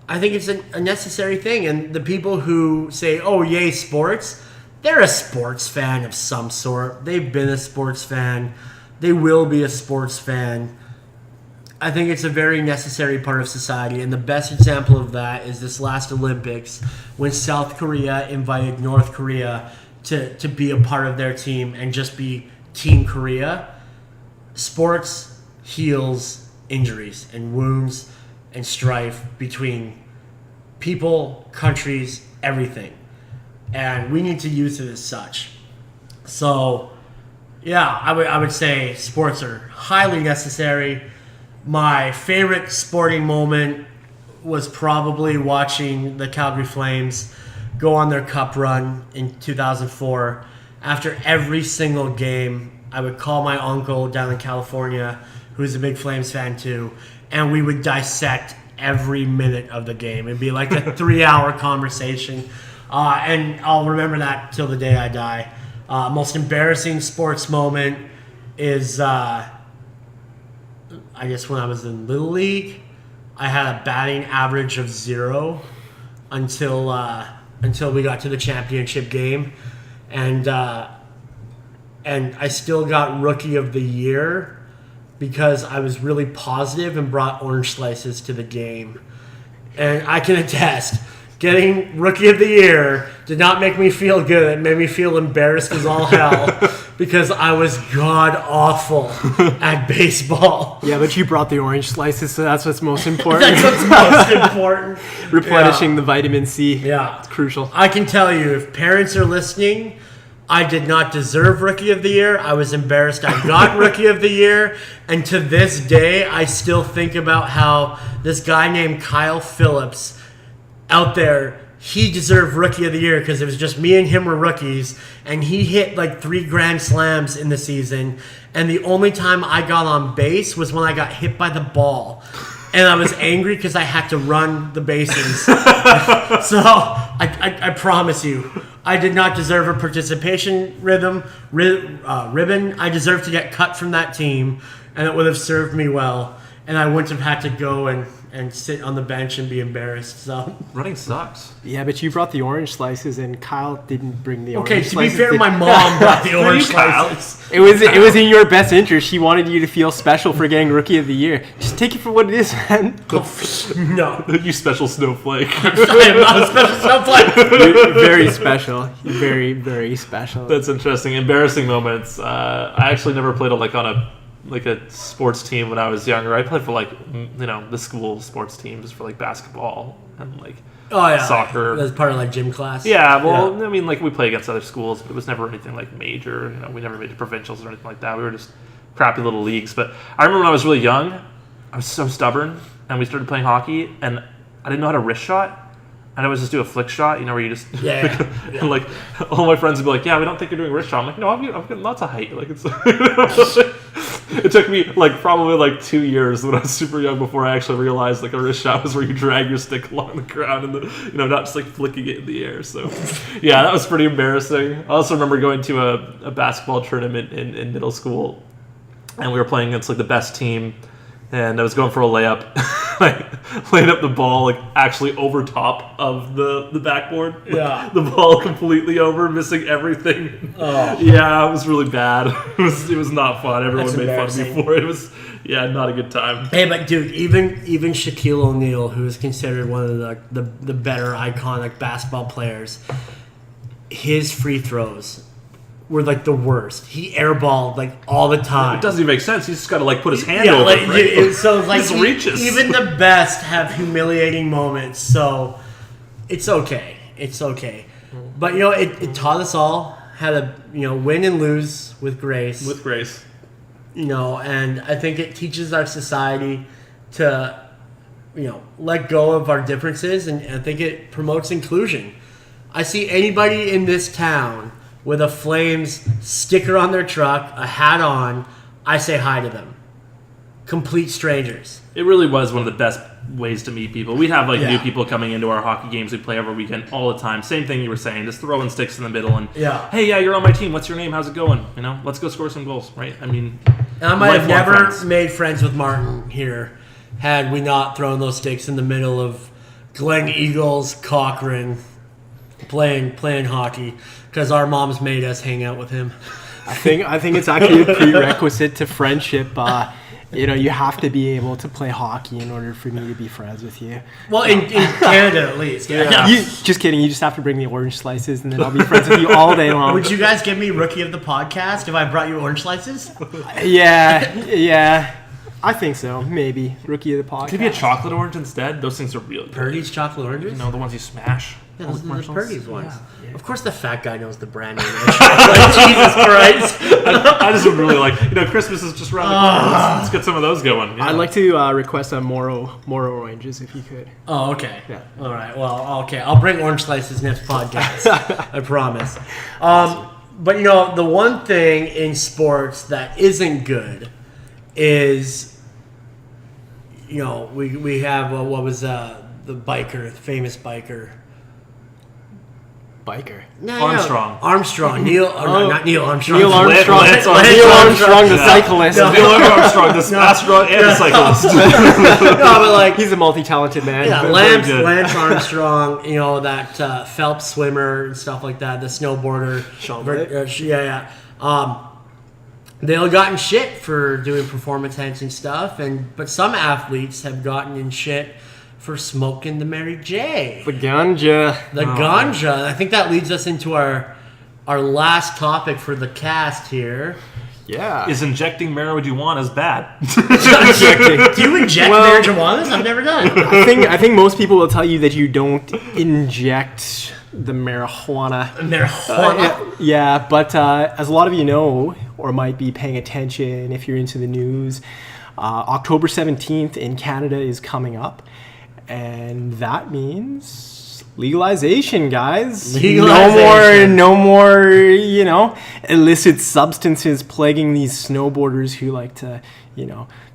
I think it's a necessary thing. And the people who say, oh, yay, sports, they're a sports fan of some sort. They've been a sports fan. They will be a sports fan. I think it's a very necessary part of society, and the best example of that is this last Olympics when South Korea invited North Korea to be a part of their team and just be Team Korea. Sports heals injuries and wounds and strife between people, countries, everything. And we need to use it as such. So, yeah, I would say sports are highly necessary. My favorite sporting moment was probably watching the Calgary Flames go on their cup run in 2004. After every single game, I would call my uncle down in California, who's a big Flames fan too, and we would dissect every minute of the game. It'd be like a 3-hour conversation. And I'll remember that till the day I die. Most embarrassing sports moment is, I guess when I was in Little League, I had a batting average of 0 until we got to the championship game, and I still got Rookie of the Year because I was really positive and brought orange slices to the game. And I can attest, getting Rookie of the Year did not make me feel good. It made me feel embarrassed as all hell because I was god-awful at baseball.
Yeah, but you brought the orange slices, so that's what's most important.
That's what's most important.
Replenishing the vitamin C.
Yeah.
It's crucial.
I can tell you, if parents are listening, I did not deserve Rookie of the Year. I was embarrassed I got Rookie of the Year. And to this day, I still think about how this guy named Kyle Phillips out there, he deserved Rookie of the Year because it was just me and him were rookies, and he hit like 3 grand slams in the season, and the only time I got on base was when I got hit by the ball, and I was angry because I had to run the bases. So I promise you, I did not deserve a participation ribbon. I deserved to get cut from that team, and it would have served me well, and I wouldn't have had to go and and sit on the bench and be embarrassed. So
Running sucks.
Yeah, but you brought the orange slices, and Kyle didn't bring the
okay,
orange
to be
slices.
fair, my mom brought the orange
Kyle.
slices.
It was in your best interest. She wanted you to feel special for getting Rookie of the Year. Just take it for what it is, man.
No,
You special snowflake.
I am not a special snowflake.
You're very special. You're very, very special.
That's interesting. Embarrassing moments. I actually never played a sports team when I was younger. I played for the school sports teams for basketball and
Oh yeah,
soccer.
That's part of gym class.
Yeah, well, I mean, we play against other schools, but it was never anything major. We never made it provincials or anything like that. We were just crappy little leagues. But I remember when I was really young, I was so stubborn, and we started playing hockey, and I didn't know how to wrist shot. And I would just do a flick shot, where you just and all my friends would be like, "Yeah, we don't think you're doing wrist shot." I'm like, "No, I've got lots of height." It took me probably 2 years when I was super young before I actually realized a wrist shot was where you drag your stick along the ground and not just flicking it in the air. So yeah, that was pretty embarrassing. I also remember going to a basketball tournament in middle school, and we were playing against the best team, and I was going for a layup. Laid up the ball actually over top of the backboard.
Yeah.
The ball completely over, missing everything.
Oh.
Yeah, it was really bad. It was not fun. Everyone
That's
made fun of me
embarrassing.
for it. It was not a good time.
Hey, but dude, even Shaquille O'Neal, who is considered one of the better iconic basketball players, his free throws were the worst. He airballed all the time.
It doesn't even make sense. He's just got to put his hand
Yeah,
over it. Right?
so
Just reaches.
even the best have humiliating moments. So it's okay. It's okay. But it taught us all how to win and lose with grace.
With grace.
And I think it teaches our society to let go of our differences, and I think it promotes inclusion. I see anybody in this town with a Flames sticker on their truck, a hat on, I say hi to them. Complete strangers.
It really was one of the best ways to meet people. We'd have
Yeah.
new people coming into our hockey games we play every weekend all the time. Same thing you were saying, just throwing sticks in the middle and hey, you're on my team. What's your name? How's it going? Let's go score some goals, right? I mean,
And I might have
lifelong
never
friends.
made friends with Martin here had we not thrown those sticks in the middle of Glen Eagles, Cochrane, playing hockey because our moms made us hang out with him.
I think it's actually a prerequisite to friendship. You have to be able to play hockey in order for me to be friends with you.
Well, in Canada at least. Yeah.
Just kidding. You just have to bring the orange slices, and then I'll be friends with you all day long.
Would you guys give me Rookie of the Podcast if I brought you orange slices?
Yeah. I think so. Maybe Rookie of the Podcast.
Could it be a chocolate orange instead? Those things are really good.
Purdy's chocolate oranges?
The ones you smash.
Yeah, those are the
commercials.
Purdy's ones.
Yeah.
Of course the fat guy knows the brand name. Jesus Christ.
I just would really Christmas is just around the corner. Let's get some of those going. Yeah.
I'd like to request a Moro oranges if you could.
Oh, okay.
Yeah.
All right. Well, okay. I'll bring orange slices next podcast. I promise. But the one thing in sports that isn't good is, we have what was the famous biker.
Biker.
No,
Armstrong.
Armstrong. Not Neil Armstrong.
Neil Armstrong.
Lance
Neil Armstrong, the cyclist.
Neil Armstrong, this astronaut and a cyclist.
No, but
He's a multi-talented man.
yeah,
Very good.
Lance Armstrong, that Phelps swimmer and stuff like that, the snowboarder.
Sean
They all got in shit for doing performance enhancing stuff, but some athletes have gotten in shit for smoking the Mary J.
The ganja.
The ganja. I think that leads us into our last topic for the cast here.
Yeah.
Is injecting marijuana bad?
Do you inject
Well-
marijuana? I've never done.
I think most people will tell you that you don't inject the marijuana.
Marijuana.
Yeah, but as a lot of you know, or might be paying attention if you're into the news, October 17th in Canada is coming up, and that means legalization, guys.
Legalization.
No more, illicit substances plaguing these snowboarders who like to,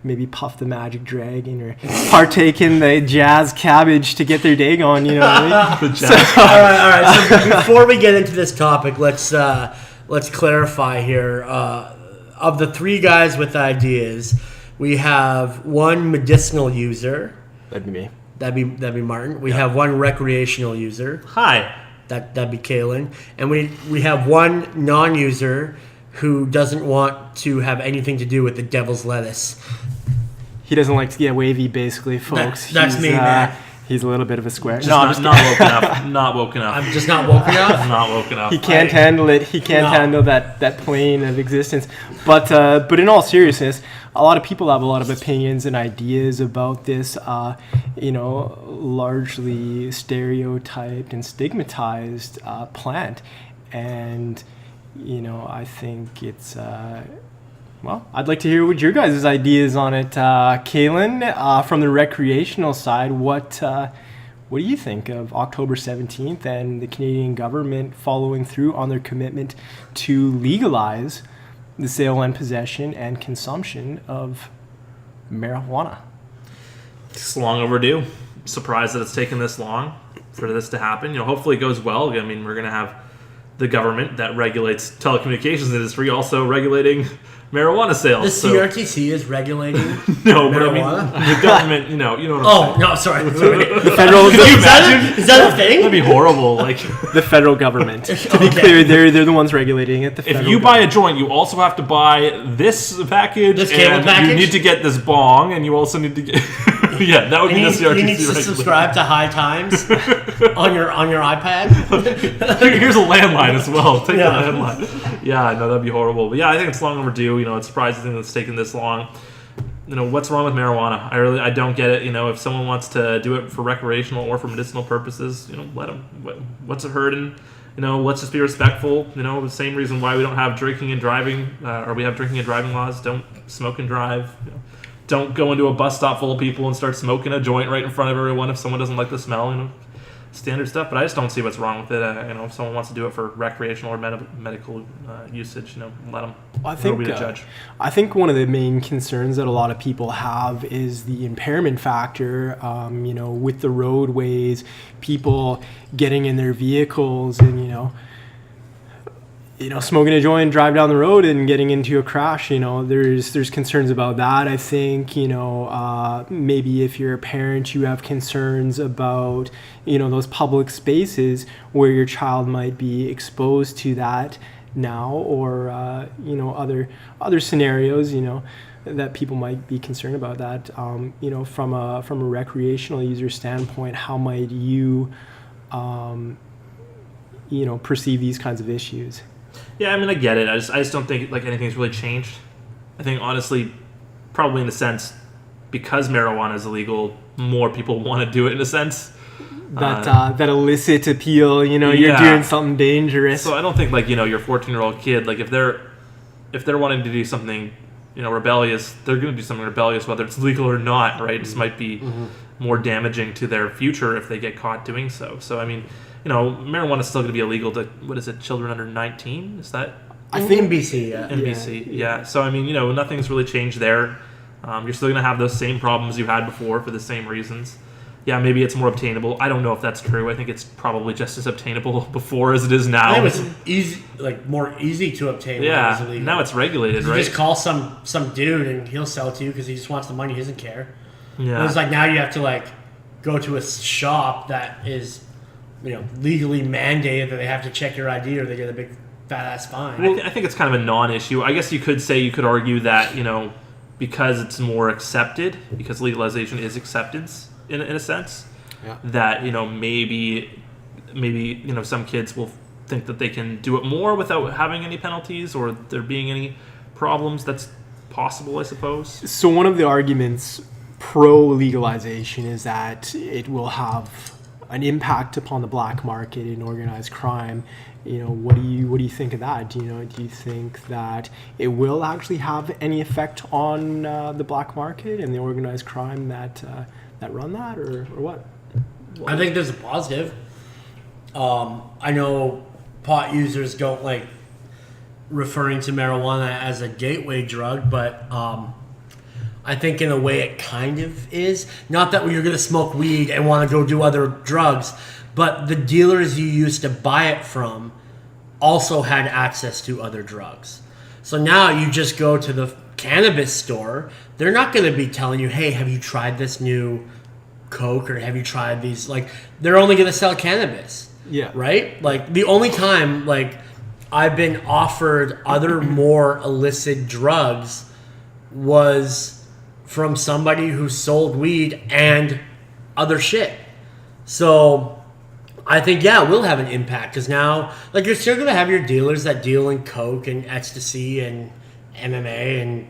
maybe puff the Magic Dragon or partake in the Jazz Cabbage to get their day going, you know what I mean?
All right. So before we get into this topic, let's clarify here. Of the three guys with ideas, we have one medicinal user,
That'd be me.
That'd be Martin. We have one recreational user.
Hi.
That'd be Kalen. And we have one non-user who doesn't want to have anything to do with the devil's lettuce.
He doesn't like to get wavy, basically, folks.
That's me, man.
He's a little bit of a square.
Not woken up. Not woken up.
I'm just not woken up.
Not woken up.
He can't handle it. He can't handle that plane of existence. But in all seriousness, a lot of people have a lot of opinions and ideas about this, largely stereotyped and stigmatized plant. And, I think it's... Well, I'd like to hear what your guys' ideas on it. Kalen, from the recreational side, what do you think of October 17th and the Canadian government following through on their commitment to legalize the sale and possession and consumption of marijuana?
It's long overdue. Surprised that it's taken this long for this to happen. Hopefully it goes well. I mean, we're going to have the government that regulates telecommunications industry also regulating marijuana sales.
The CRTC is regulating
no,
marijuana?
but I mean, the government, you know what I'm saying.
No, sorry.
The federal
Is that a thing?
That'd be horrible. Like,
the federal government. To be clear, they're the ones regulating it.
If you buy a joint, you also have to buy this package,
this cable package.
You need to get this bong, and you also need to get. Yeah, that would be the CRTC.
You need to subscribe to High Times on your iPad.
Here's a landline as well. Take the landline. Yeah, no, that'd be horrible. But yeah, I think it's long overdue. It's surprising that it's taken this long. What's wrong with marijuana? I don't get it. If someone wants to do it for recreational or for medicinal purposes, let them. What's it hurting? Let's just be respectful. The same reason why we don't have drinking and driving, or we have drinking and driving laws. Don't smoke and drive. Don't go into a bus stop full of people and start smoking a joint right in front of everyone if someone doesn't like the smell. Standard stuff. But I just don't see what's wrong with it. If someone wants to do it for recreational or medical usage, let them. Who are we to judge?
I think one of the main concerns that a lot of people have is the impairment factor. With the roadways, people getting in their vehicles and smoking a joint, drive down the road and getting into a crash, there's concerns about that. I think, maybe if you're a parent, you have concerns about, those public spaces where your child might be exposed to that now, or, other scenarios, that people might be concerned about that. From a recreational user standpoint, how might you, perceive these kinds of issues?
Yeah, I get it. I just don't think anything's really changed. I think honestly, probably in a sense, because marijuana is illegal, more people want to do it in a sense.
That illicit appeal, you're doing something dangerous.
So I don't think your 14-year-old kid, if they're wanting to do something, rebellious, they're going to do something rebellious whether it's legal or not, right? It just might be more damaging to their future if they get caught doing so. So marijuana is still going to be illegal to, children under 19? Is that?
I think NBC, yeah.
NBC, yeah. So, nothing's really changed there. You're still going to have those same problems you had before for the same reasons. Yeah, maybe it's more obtainable. I don't know if that's true. I think it's probably just as obtainable before as it is now.
I think it was easy, more easy to obtain.
Yeah, now it's regulated, right?
You just call some dude and he'll sell it to you because he just wants the money. He doesn't care.
Yeah.
And it's now you have to go to a shop that is legally mandated that they have to check your ID or they get a big fat ass fine.
Well, I think it's kind of a non-issue. I guess you could argue that because it's more accepted, because legalization is acceptance in a sense, that maybe some kids will think that they can do it more without having any penalties or there being any problems. That's possible, I suppose.
So one of the arguments pro legalization is that it will have an impact upon the black market and organized crime. What do you think of that? Do you think that it will actually have any effect on the black market and the organized crime that run that, or what?
I think there's a positive. I know pot users don't like referring to marijuana as a gateway drug, but I think in a way it kind of is. Not that you're going to smoke weed and want to go do other drugs, but the dealers you used to buy it from also had access to other drugs. So now you just go to the cannabis store. They're not going to be telling you, hey, have you tried this new coke or have you tried these? Like, they're only going to sell cannabis.
Yeah.
Right? Like, the only time, like, I've been offered other more illicit drugs was from somebody who sold weed and other shit. So I think, yeah, it will have an impact because now, like, you're still going to have your dealers that deal in coke and ecstasy and MMA and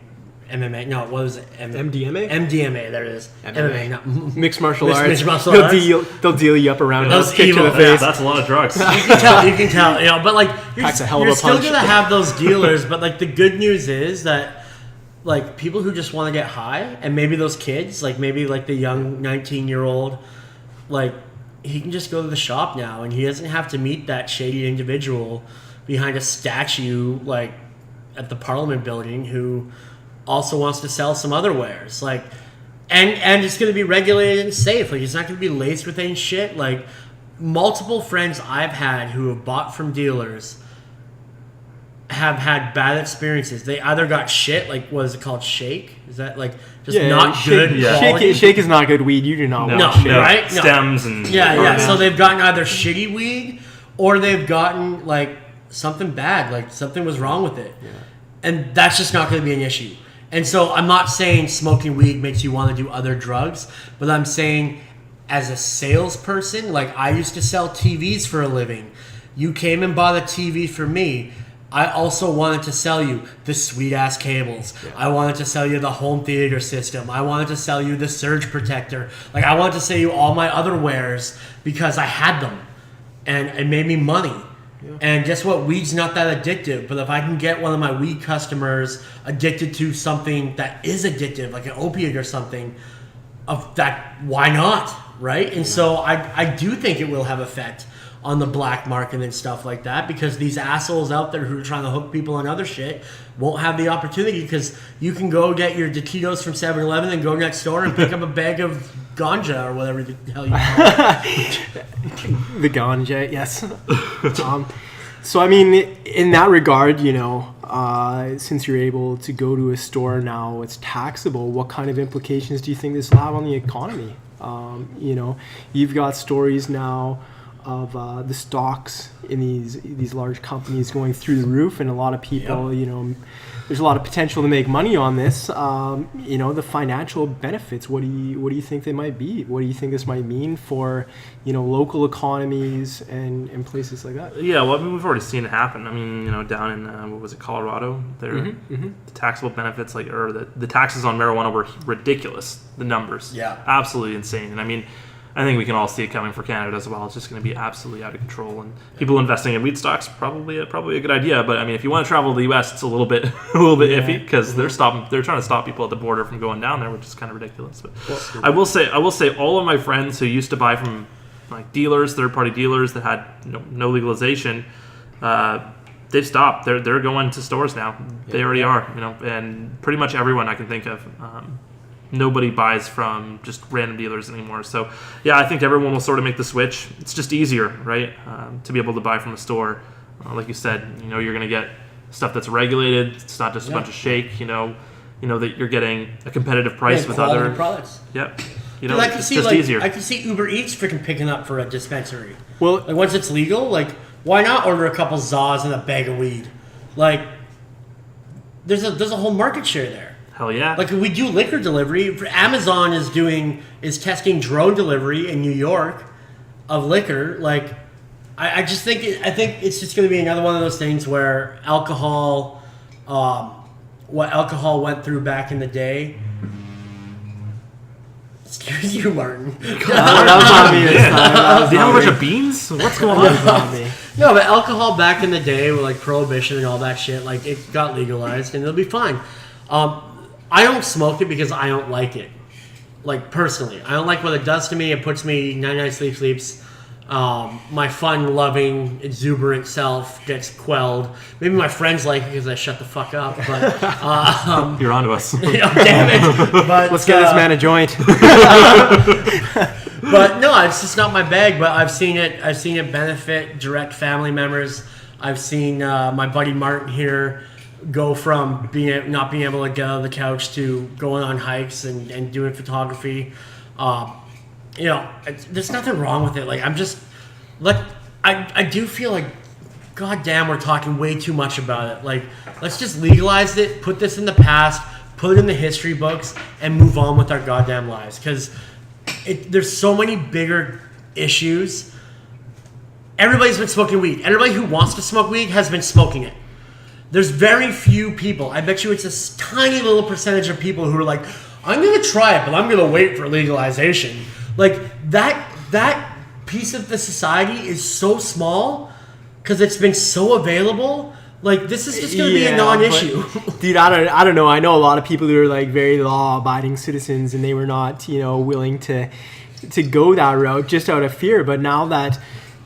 MMA. No, what was it?
MDMA?
MDMA, there it is. MMA, not
Mixed martial arts.
Mixed martial arts.
They'll deal you up around.
Those
Kick to
evil-
the face.
That's a lot of drugs.
You can tell, you know, but like
Packs a hell of
you're
a
still
punch.
gonna have those dealers, but like the good news is that like people who just want to get high, and maybe those kids, like maybe like the young 19-year-old, like he can just go to the shop now, and he doesn't have to meet that shady individual behind a statue like at the Parliament building who also wants to sell some other wares, like. And it's going to be regulated and safe. Like, it's not going to be laced with any shit. Like, multiple friends I've had who have bought from dealers have had bad experiences. They either got shit, like, what is it called, shake? Is that, like, just not good quality?
Shake is not good weed. You do not
No,
want shake.
right? No.
Stems and
Yeah. So they've gotten either shitty weed or they've gotten, like, something bad. Like, something was wrong with it. Yeah. And that's just not going to be an issue. And so I'm not saying smoking weed makes you want to do other drugs, but I'm saying as a salesperson, like I used to sell TVs for a living. You came and bought a TV for me. I also wanted to sell you the sweet ass cables. Yeah. I wanted to sell you the home theater system. I wanted to sell you the surge protector. Like I wanted to sell you all my other wares because I had them and it made me money. Yeah. And guess what? Weed's not that addictive, but if I can get one of my weed customers addicted to something that is addictive, like an opiate or something, of that, why not, right? And so I do think it will have effect on the black market and stuff like that because these assholes out there who are trying to hook people on other shit won't have the opportunity because you can go get your taquitos from 7-Eleven and go next door and pick up a bag of ganja or whatever the hell you call it.
The ganja, yes. So, I mean, in that regard, you know, since you're able to go to a store now, it's taxable, what kind of implications do you think this will have on the economy? You know, you've got stories now of the stocks in these large companies going through the roof, and a lot of people, you know, there's a lot of potential to make money on this. You know, the financial benefits. What do you think they might be? What do you think this might mean for, you know, local economies and places like that?
Yeah, well, I mean, we've already seen it happen. I mean, you know, down in what was it, Colorado? The taxable benefits, like, or the taxes on marijuana were ridiculous. The numbers, absolutely insane. And I mean, I think we can all see it coming for Canada as well. It's just going to be absolutely out of control, and people investing in weed stocks probably a good idea. But I mean, if you want to travel to the U.S., it's a little bit iffy because they're trying to stop people at the border from going down there, which is kind of ridiculous. But I will say, all of my friends who used to buy from like dealers, third-party dealers that had no legalization, they've stopped. They're going to stores now. They already are, you know, and pretty much everyone I can think of. Nobody buys from just random dealers anymore. So, yeah, I think everyone will sort of make the switch. It's just easier, right, to be able to buy from a store. Like you said, you know, you're going to get stuff that's regulated. It's not just a bunch of shake. You know that you're getting a competitive price with other
products.
Yep. You know,
it's just
like, easier.
I can see Uber Eats freaking picking up for a dispensary.
Well,
like once it's legal, like why not order a couple Zaws and a bag of weed? Like there's a whole market share there.
Hell yeah!
Like we do liquor delivery. Amazon is testing drone delivery in New York of liquor. Like I just think it's just going to be another one of those things where alcohol, what alcohol went through back in the day. Excuse you, Martin.
That was on me this time.
Do you have a bunch of beans? What's going on?
No, but alcohol back in the day with like prohibition and all that shit, like it got legalized and it'll be fine. I don't smoke it because I don't like it. Like, personally. I don't like what it does to me. It puts me 99 sleeps. My fun-loving, exuberant self gets quelled. Maybe my friends like it because I shut the fuck up. But
You're onto us.
You know, damn it. But,
let's get this man a joint.
But no, it's just not my bag. But I've seen it benefit direct family members. I've seen my buddy Martin here go from not being able to get out of the couch to going on hikes and doing photography. there's nothing wrong with it. Like, I do feel like, goddamn, we're talking way too much about it. Like, let's just legalize it, put this in the past, put it in the history books, and move on with our goddamn lives. Because there's so many bigger issues. Everybody's been smoking weed. Everybody who wants to smoke weed has been smoking it. There's very few people. I bet you it's a tiny little percentage of people who are like, I'm going to try it, but I'm going to wait for legalization. Like, that piece of the society is so small because it's been so available. Like, this is just going to be a non-issue.
But, dude, I don't know. I know a lot of people who are like very law-abiding citizens, and they were not, willing to go that route just out of fear. But now that,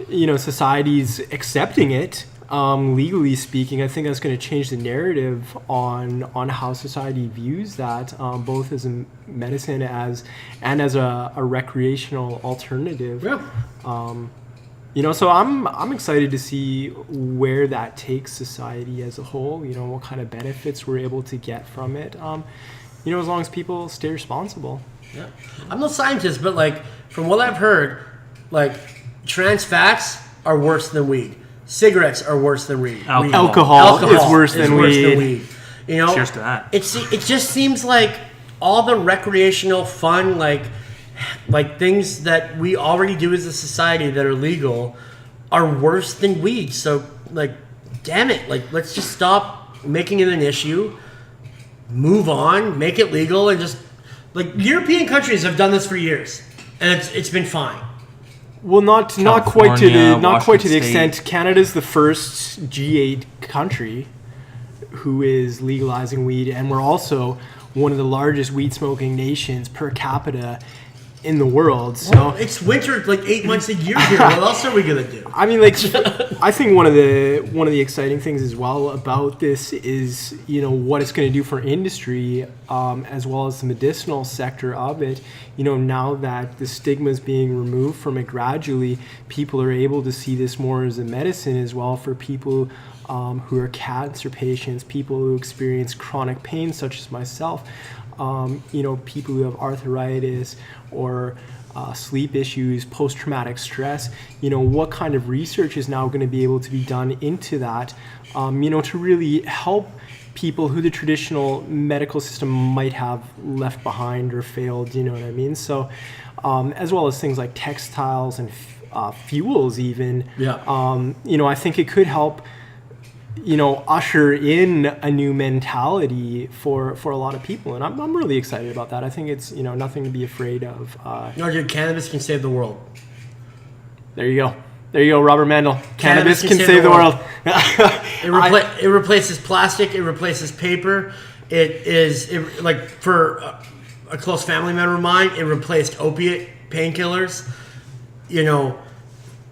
society's accepting it, legally speaking, I think that's going to change the narrative on how society views that, both as a medicine and as a recreational alternative.
Yeah.
So I'm excited to see where that takes society as a whole. What kind of benefits we're able to get from it. As long as people stay responsible.
Yeah. I'm no scientist, but like from what I've heard, like trans fats are worse than weed. Cigarettes are worse than weed.
Alcohol is worse than weed.
Cheers to that.
It just seems like all the recreational fun, like things that we already do as a society that are legal, are worse than weed. So, like, damn it, like, let's just stop making it an issue. Move on, make it legal, and just like European countries have done this for years, and it's been fine.
Well, not quite to the
State.
extent. Canada's the first G8 country who is legalizing weed, and we're also one of the largest weed smoking nations per capita in the world. So
well, it's winter like 8 months a year here. What else are we gonna do?
I mean, like, I think one of the exciting things as well about this is what it's going to do for industry, as well as the medicinal sector of it. Now that the stigma is being removed from it gradually, people are able to see this more as a medicine as well for people who are cancer patients, people who experience chronic pain, such as myself. People who have arthritis or sleep issues, post-traumatic stress, what kind of research is now going to be able to be done into that, to really help people who the traditional medical system might have left behind or failed, you know what I mean? So, as well as things like textiles and fuels even, I think it could help usher in a new mentality for a lot of people, and I'm really excited about that. I think it's nothing to be afraid of.
Dude, cannabis can save the world.
There you go, Robert Mandel. Cannabis can save the world.
It replaces plastic. It replaces paper. For a close family member of mine, it replaced opiate painkillers.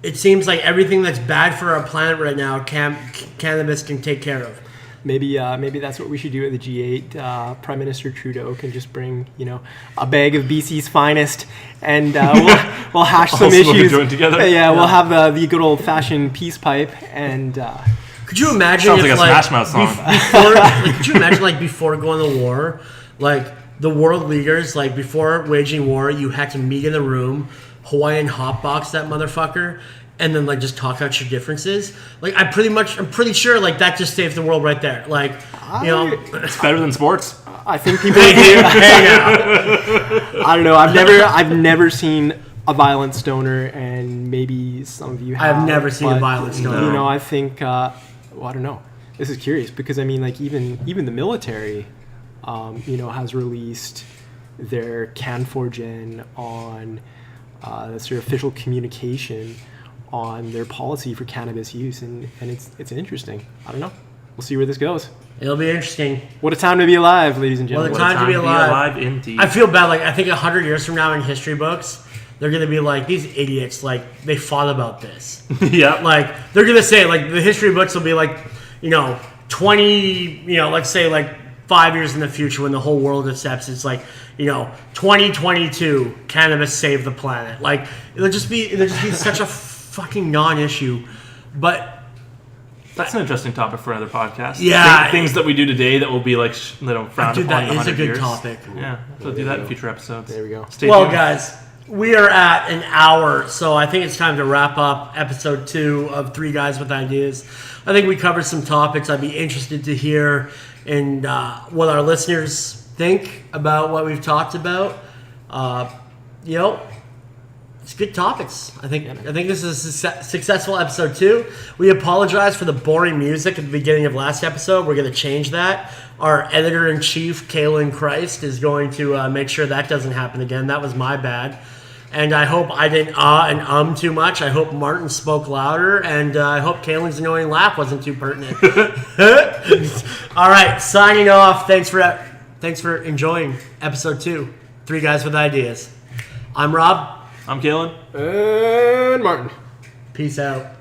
It seems like everything that's bad for our planet right now, cannabis can take care of.
Maybe that's what we should do at the G8. Prime Minister Trudeau can just bring a bag of BC's finest, and we'll hash some issues.
Together.
We'll have the good old fashioned peace pipe and.
Could you imagine
sounds
if,
like a Smash Mouth song?
Could you imagine before going to war, the world leaders, before waging war, you had to meet in a room, Hawaiian hotbox that motherfucker, and then just talk out your differences. I'm pretty sure that just saves the world right there.
It's better than sports.
I think people would do. I don't know. I've never seen a violent stoner, and maybe some of you have.
I've never seen a violent stoner.
No. I think. I don't know. This is curious because even the military, has released their Can4Gen on. That's their official communication on their policy for cannabis use, and it's interesting. I don't know. We'll see where this goes.
It'll be interesting.
What a time to be alive, ladies and gentlemen.
What a time to be alive.
Indeed.
I feel bad. I think 100 years from now in history books, they're going to be these idiots, they fought about this.
Yeah.
They're going to say, the history books will be 20, let's say 5 years in the future when the whole world accepts it's 2022, cannabis saved the planet. It'll just be such a fucking non-issue. But
that's an interesting topic for another podcast.
Yeah.
Things that we do today that will be frowned upon in 100 years.
That is a good topic.
Yeah. We'll do that in future episodes.
There we go.
Stay tuned.
Guys, we are at an hour, so I think it's time to wrap up episode 2 of Three Guys with Ideas. I think we covered some topics. I'd be interested to hear and what our listeners think about what we've talked about. It's good topics. I think this is a successful episode 2. We apologize for the boring music at the beginning of last episode. We're going to change that. Our editor-in-chief, Kalen Christ, is going to make sure that doesn't happen again. That was my bad. And I hope I didn't and too much. I hope Martin spoke louder. And I hope Kalen's annoying laugh wasn't too pertinent. All right, signing off. Thanks for enjoying episode 2, Three Guys with Ideas. I'm Rob.
I'm Kalen.
And Martin.
Peace out.